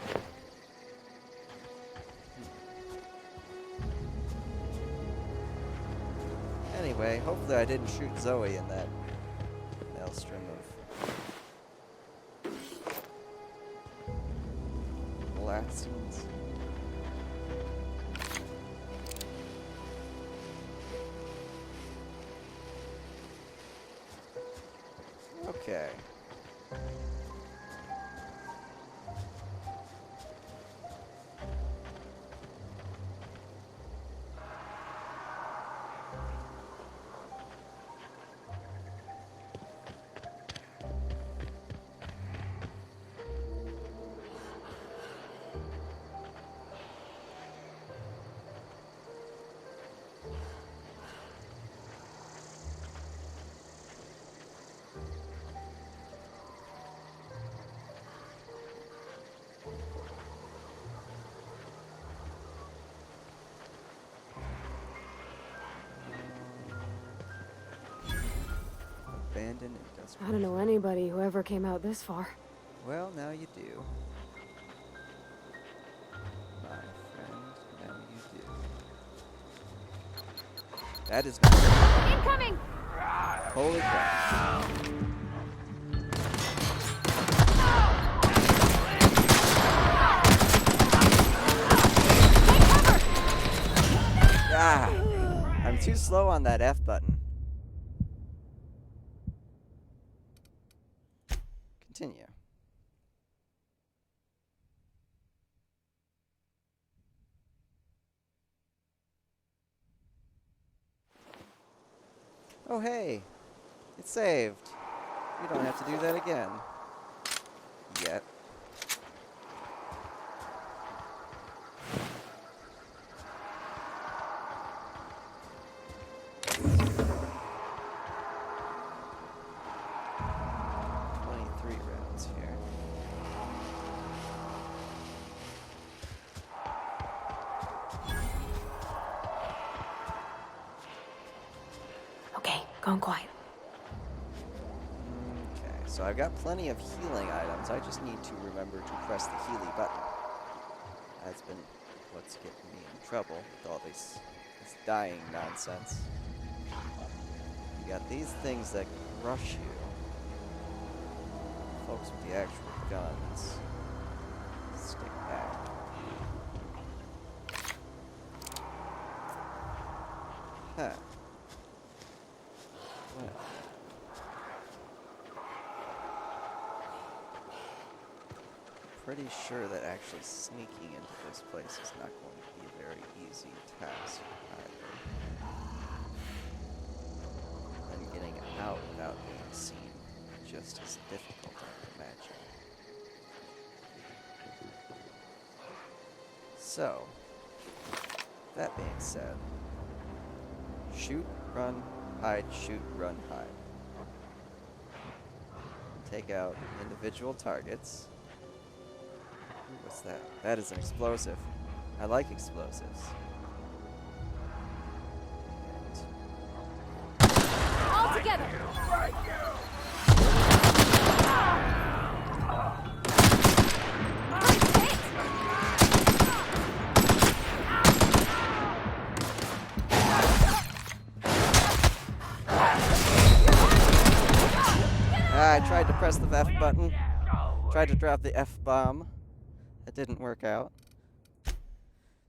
Anyway, hopefully I didn't shoot Zoe in that maelstrom of molasses. Okay. Abandoned industrial. I don't know anybody who ever came out this far. Well, now you do. My friend, now you do. That is Incoming! Holy crap. Ah! I'm too slow on that F button. Continue. Oh hey, it's saved. We don't have to do that again. Yet. Gone quiet. Okay, so I've got plenty of healing items. I just need to remember to press the Healy button. That's been what's getting me in trouble with all this dying nonsense. You got these things that rush you. Folks with the actual guns stick back. Huh. Well. Pretty sure that actually sneaking into this place is not going to be a very easy task either. And getting out without being seen just as difficult, I would imagine. So, that being said, shoot, run, hide, shoot, run, hide. Take out individual targets. Ooh, what's that? That is an explosive. I like explosives. All together! I tried to press the F button. Tried to drop the F-bomb. It didn't work out.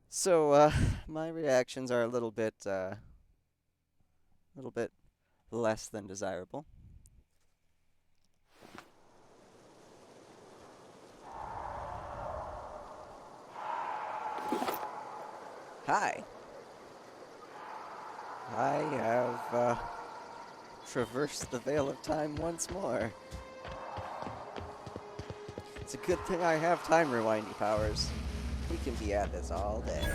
So, my reactions are a little bit less than desirable. Hi. I have, traversed the Veil of Time once more. It's a good thing I have time rewinding powers. We can be at this all day.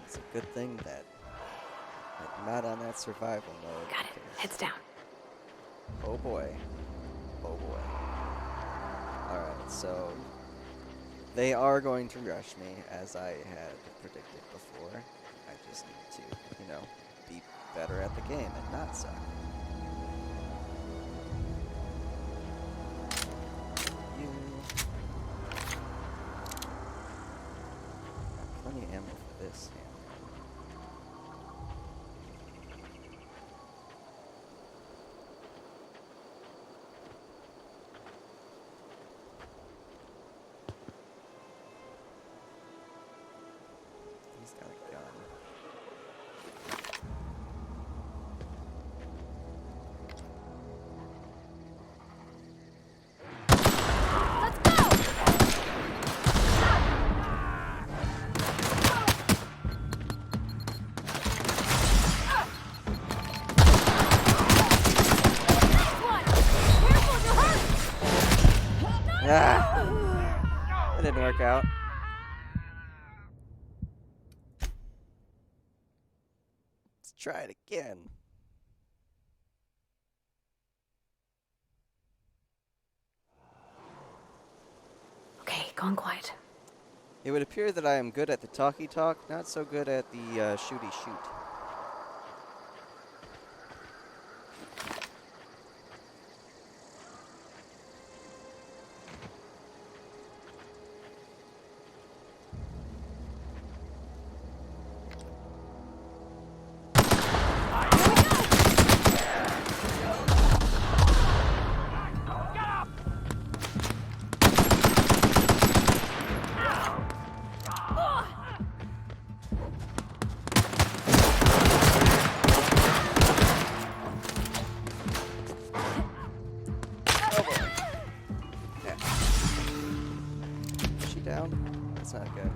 It's a good thing that I'm not on that survival mode. Got it. Heads down. Oh boy. Oh boy. Alright, so they are going to rush me, as I had predicted before. I just need to, you know, be better at the game and not suck. You. Got plenty of ammo for this. Yeah. He's got a gun. Ah! That didn't work out. Let's try it again. Okay, gone quiet. It would appear that I am good at the talky talk, not so good at the shooty shoot. Down? That's not good.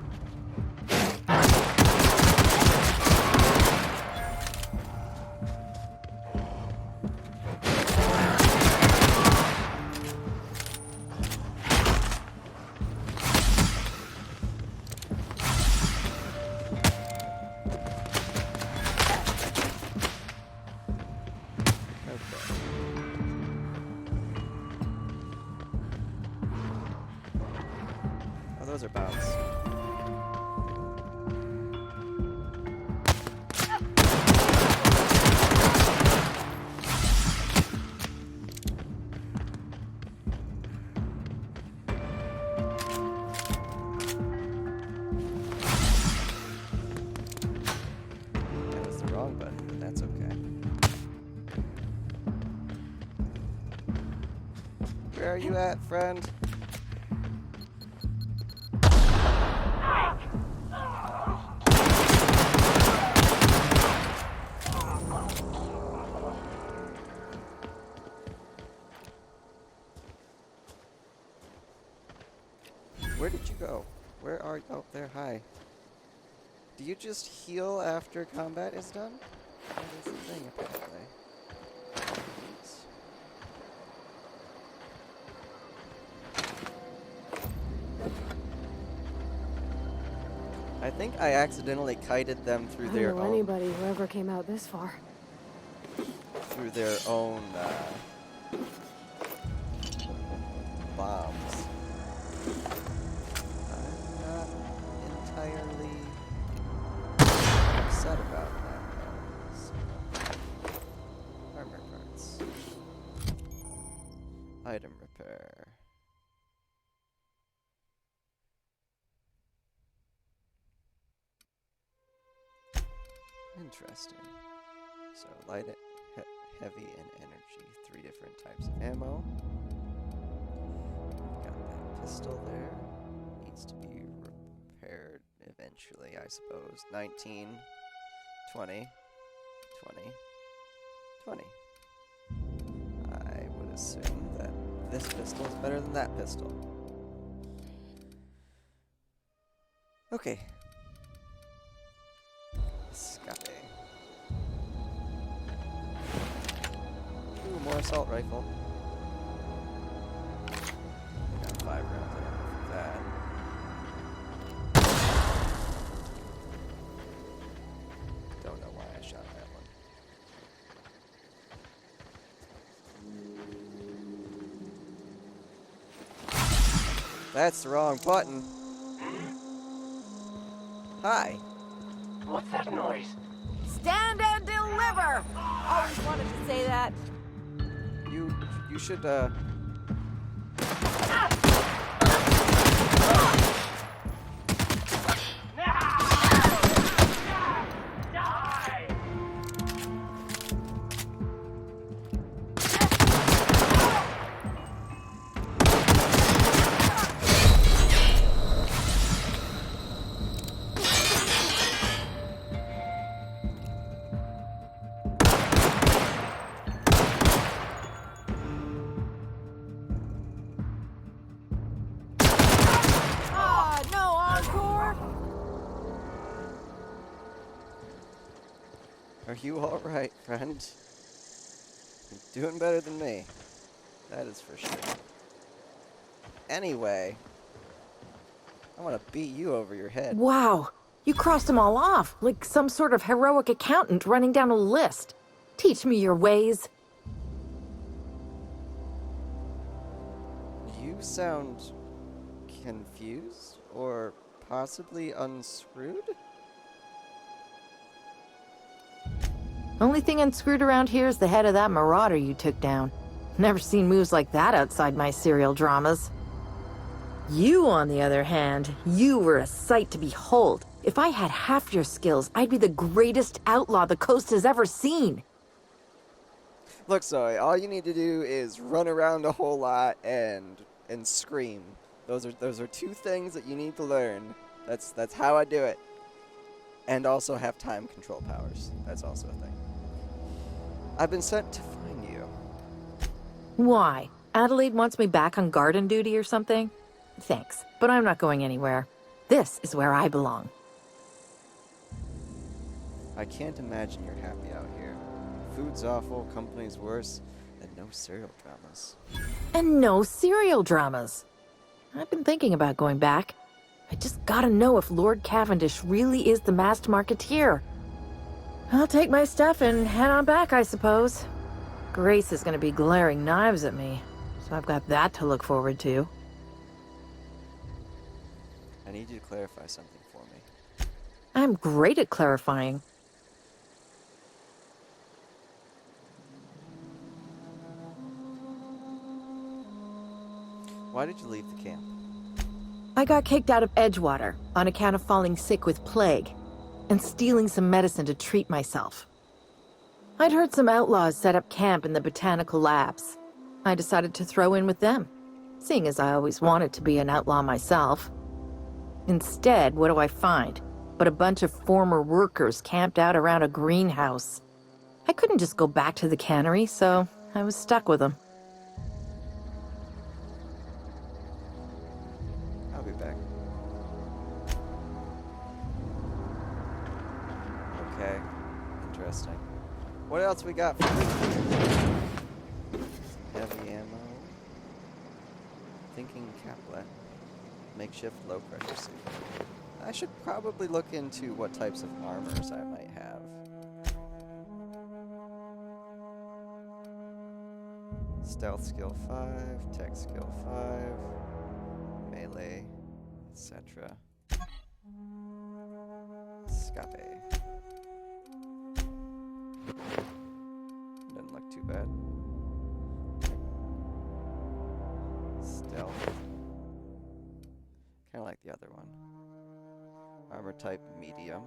Those are bounce. That was the wrong button, but that's okay. Where are you at, friend? Where did you go? Where are you? Oh, there, hi. Do you just heal after combat is done? That is the thing, apparently. Jeez. think I accidentally kited them through I their don't know own anybody who ever came out this far. through their own bombs. I'm not entirely upset about that, though. So, armor parts. Item repair. Interesting. So light, heavy, and energy. 3 different types of ammo. We've got that pistol there. Needs to be repaired eventually, I suppose. 19, 20, 20, 20. I would assume that this pistol is better than that pistol. Okay. Escape. Ooh, more assault rifle. Got 5 rounds of ammo for that. Don't know why I shot that one. That's the wrong button. Hi. What's that noise? Stand and deliver! Always wanted to say that. You should Are you alright, friend? You're doing better than me. That is for sure. Anyway, I want to beat you over your head. Wow, you crossed them all off, like some sort of heroic accountant running down a list. Teach me your ways. You sound confused or possibly unscrewed? Only thing unscrewed around here is the head of that marauder you took down. Never seen moves like that outside my serial dramas. You, on the other hand, you were a sight to behold. If I had half your skills, I'd be the greatest outlaw the coast has ever seen. Look, Zoe, all you need to do is run around a whole lot and scream. Those are 2 things that you need to learn. That's how I do it. And also have time control powers. That's also a thing. I've been sent to find you. Why? Adelaide wants me back on garden duty or something? Thanks, but I'm not going anywhere. This is where I belong. I can't imagine you're happy out here. Food's awful, company's worse, and no serial dramas. And no serial dramas. I've been thinking about going back. I just gotta know if Lord Cavendish really is the masked marketeer. I'll take my stuff and head on back, I suppose. Grace is gonna be glaring knives at me, so I've got that to look forward to. I need you to clarify something for me. I'm great at clarifying. Why did you leave the camp? I got kicked out of Edgewater on account of falling sick with plague and stealing some medicine to treat myself. I'd heard some outlaws set up camp in the Botanical labs. I decided to throw in with them, seeing as I always wanted to be an outlaw myself. Instead, what do I find but a bunch of former workers camped out around a greenhouse? I couldn't just go back to the cannery, so I was stuck with them. I'll be back. Okay, interesting. What else we got for you? Heavy ammo. Thinking caplet. Makeshift low pressure suit. I should probably look into what types of armors I might have. Stealth skill 5, tech skill 5, melee, etc. Scape. Doesn't look too bad. Stealth. Kind of like the other one. Armor type medium.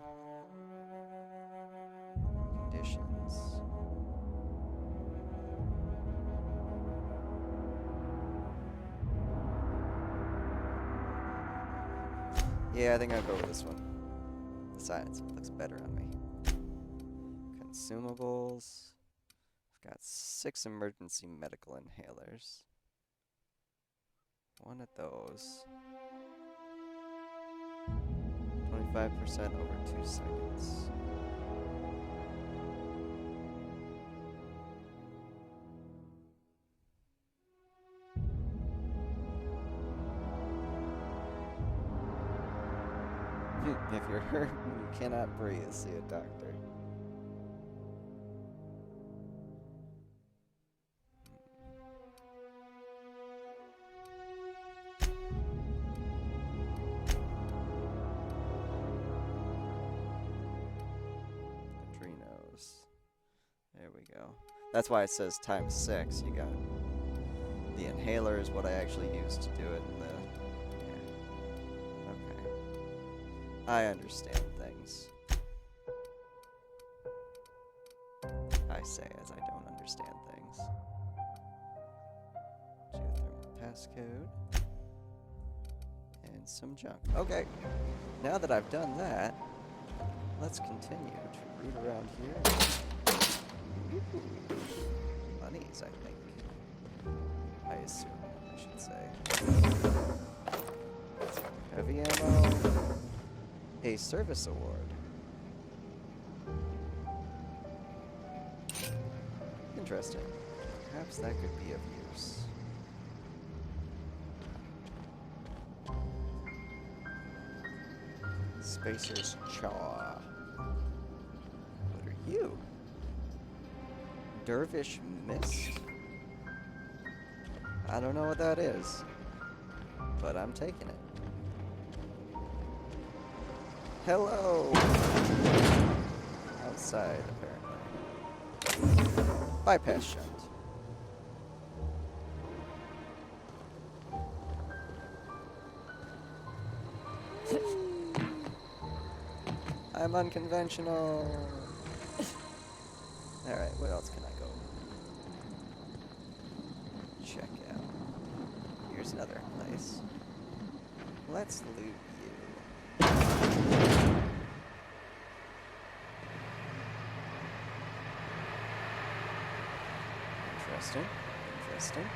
Conditions. Yeah, I think I'll go with this one. The science looks better on me. Consumables. I've got 6 emergency medical inhalers. One of those. 25% over 2 seconds. If you're hurt and you cannot breathe, see a doctor. Adrenos. There we go. That's why it says times 6. You got the inhaler is what I actually used to do it. And okay. I understand things. I say as I don't understand things. Geothermal passcode. And some junk. Okay. Now that I've done that, let's continue to root around here. Ooh. Monies, I think. I assume, I should say. Heavy ammo. A service award. Interesting. Perhaps that could be of use. Spacer's Chaw. What are you? Dervish Mist? I don't know what that is, but I'm taking it. Hello! Outside, apparently. Bypass shunt. I'm unconventional. Alright, what else can I go check out? Here's another place. Let's loot you. Interesting. Interesting.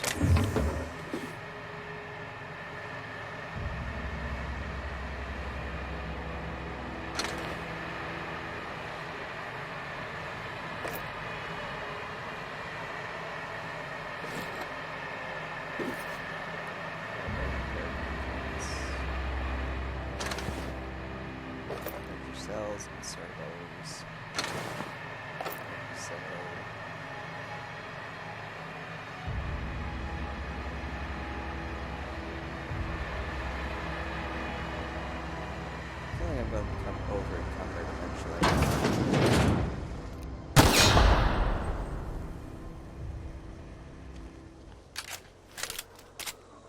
Cells and servos. So I feel like I'm going to become over encumbered eventually.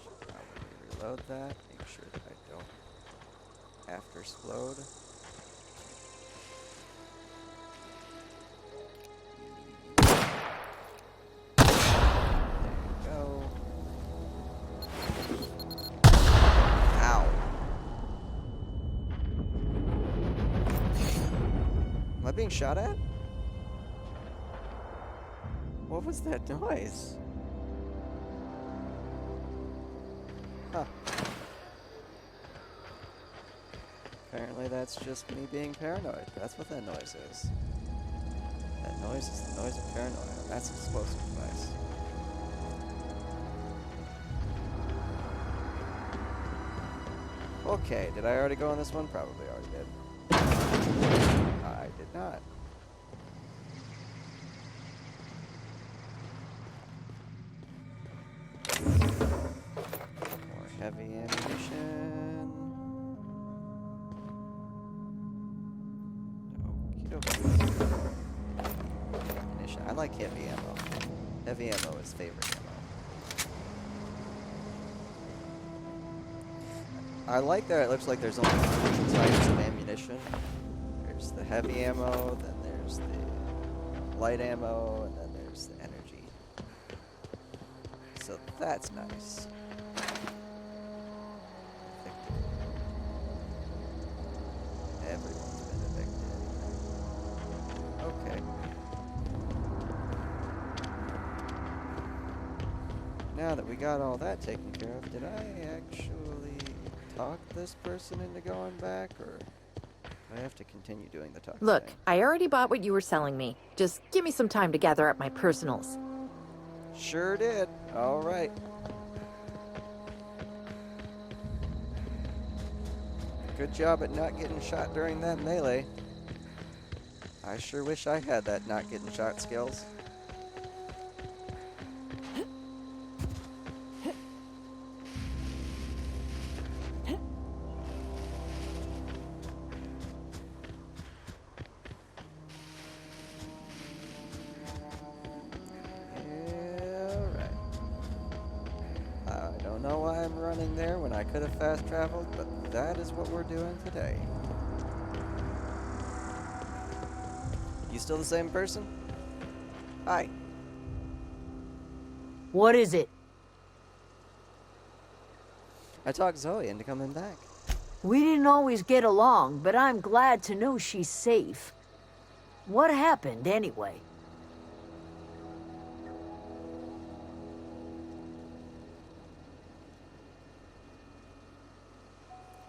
Should probably reload that, make sure that I don't after explode. Am I being shot at? What was that noise? Huh. Apparently that's just me being paranoid. That's what that noise is. That noise is the noise of paranoia. That's explosive device. Okay, did I already go on this one? Probably already did. I did not. More heavy ammunition. Okie dokie. Ammunition. I like heavy ammo. Heavy ammo is favorite ammo. I like that it looks like there's only 3 types of ammunition. There's the heavy ammo, then there's the light ammo, and then there's the energy. So that's nice. Everyone's been evicted. Okay. Now that we got all that taken care of, did I actually talk this person into going back, or do I have to continue doing the talking? Look, I already bought what you were selling me. Just give me some time to gather up my personals. Sure did. All right. Good job at not getting shot during that melee. I sure wish I had that not getting shot skills. Know why I'm running there when I could have fast traveled, but that is what we're doing today. You still the same person? Hi. What is it? I talked Zoe into coming back. We didn't always get along, but I'm glad to know she's safe. What happened, anyway?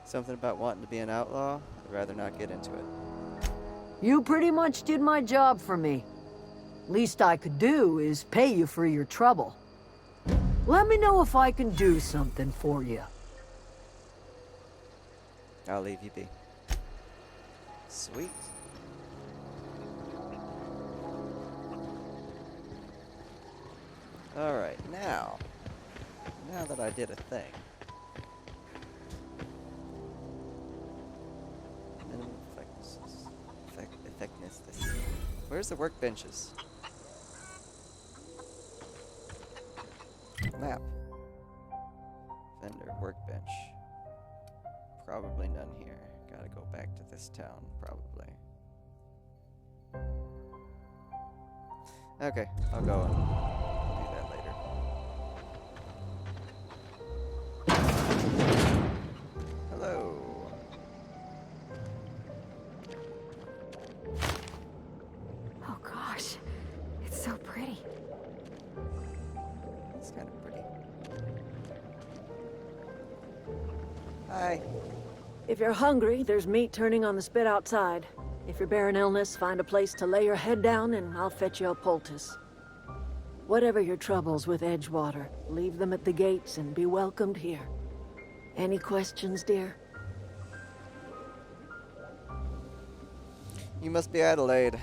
Something about wanting to be an outlaw? I'd rather not get into it. You pretty much did my job for me. Least I could do is pay you for your trouble. Let me know if I can do something for you. I'll leave you be. Sweet. Alright, now that I did a thing. Minimum effectiveness. Where's the workbenches? Map. Vendor, workbench. Probably none here. Gotta go back to this town, probably. Okay, I'll go and do that later. Hello. Oh gosh, it's so pretty. It's kind of pretty. Hi. If you're hungry, there's meat turning on the spit outside. If you're bearing illness, find a place to lay your head down and I'll fetch you a poultice. Whatever your troubles with Edgewater, leave them at the gates and be welcomed here. Any questions, dear? You must be Adelaide.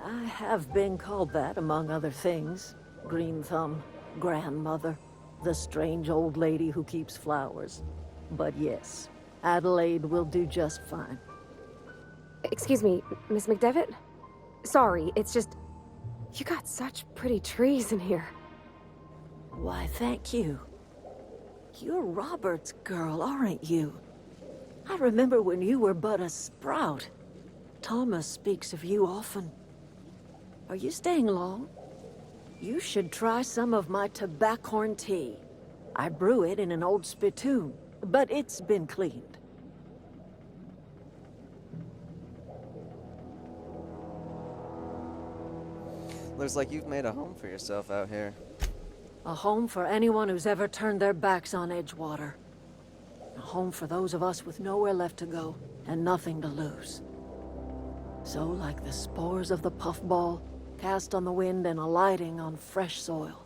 I have been called that, among other things. Green Thumb, grandmother, the strange old lady who keeps flowers. But yes, Adelaide will do just fine. Excuse me, Miss McDevitt? Sorry, it's just... You got such pretty trees in here. Why, thank you. You're Robert's girl, aren't you? I remember when you were but a sprout. Thomas speaks of you often. Are you staying long? You should try some of my tobaccorn tea. I brew it in an old spittoon, but it's been cleaned. Looks like you've made a home for yourself out here. A home for anyone who's ever turned their backs on Edgewater. A home for those of us with nowhere left to go and nothing to lose. So, like the spores of the puffball, cast on the wind and alighting on fresh soil,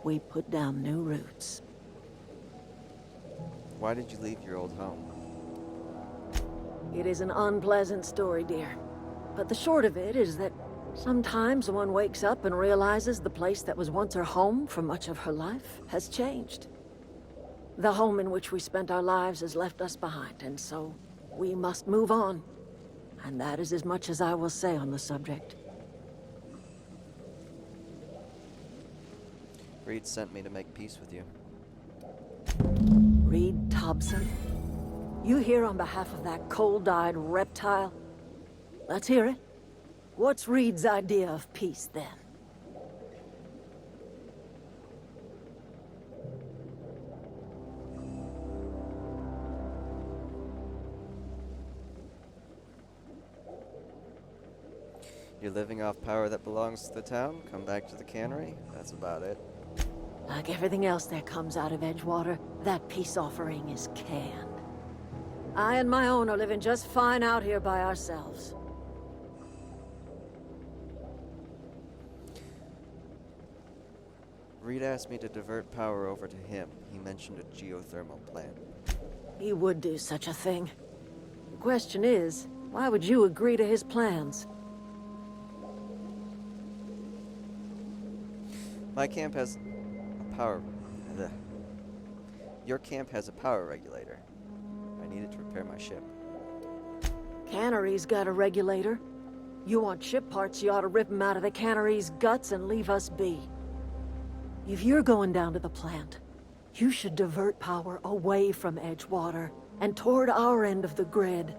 we put down new roots. Why did you leave your old home? It is an unpleasant story, dear. But the short of it is that sometimes one wakes up and realizes the place that was once her home for much of her life has changed. The home in which we spent our lives has left us behind, and so we must move on. And that is as much as I will say on the subject. Reed sent me to make peace with you. Reed Thompson? You here on behalf of that cold-eyed reptile? Let's hear it. What's Reed's idea of peace, then? You're living off power that belongs to the town? Come back to the cannery? That's about it. Like everything else that comes out of Edgewater, that peace offering is canned. I and my own are living just fine out here by ourselves. Reed asked me to divert power over to him. He mentioned a geothermal plant. He would do such a thing. The question is, why would you agree to his plans? My camp has a power... Your camp has a power regulator. I need it to repair my ship. Cannery's got a regulator. You want ship parts, you ought to rip 'em out of the cannery's guts and leave us be. If you're going down to the plant, you should divert power away from Edgewater and toward our end of the grid.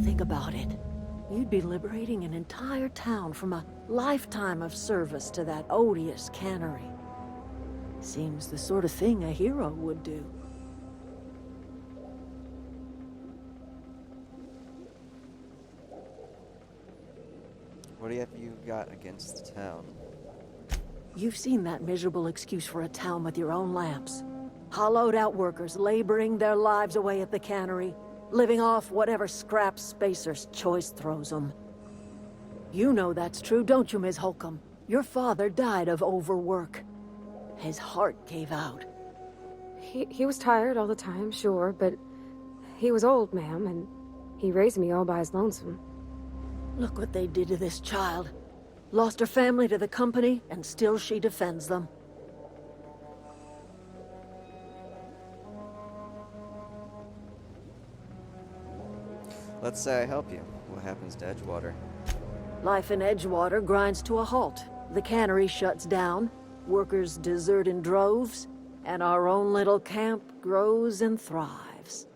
Think about it. You'd be liberating an entire town from a lifetime of service to that odious cannery. Seems the sort of thing a hero would do. What have you got against the town? You've seen that miserable excuse for a town with your own lamps. Hollowed out workers laboring their lives away at the cannery, living off whatever scraps Spacer's choice throws them. You know that's true, don't you, Ms. Holcomb? Your father died of overwork. His heart gave out. He was tired all the time, sure, but he was old, ma'am, and he raised me all by his lonesome. Look what they did to this child. Lost her family to the company, and still she defends them. Let's say I help you. What happens to Edgewater? Life in Edgewater grinds to a halt. The cannery shuts down, workers desert in droves, and our own little camp grows and thrives.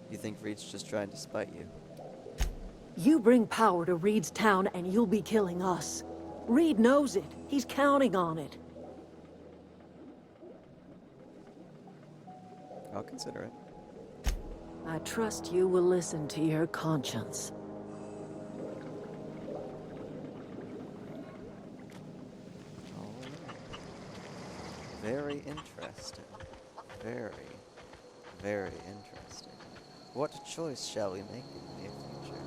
You think Reed's just trying to spite you? You bring power to Reed's town and you'll be killing us. Reed knows it. He's counting on it. I'll consider it. I trust you will listen to your conscience. Very interesting. Very, very interesting. What choice shall we make in the near future?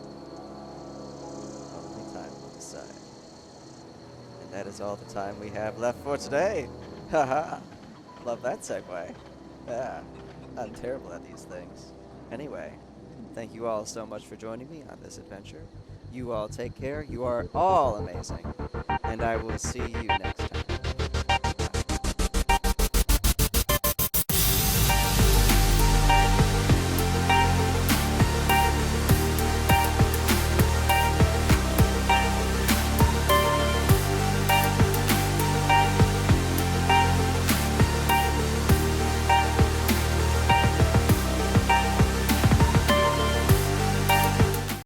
Only time will decide. And that is all the time we have left for today. Haha. Love that segue. Yeah, I'm terrible at these things. Anyway, thank you all so much for joining me on this adventure. You all take care. You are all amazing. And I will see you next time.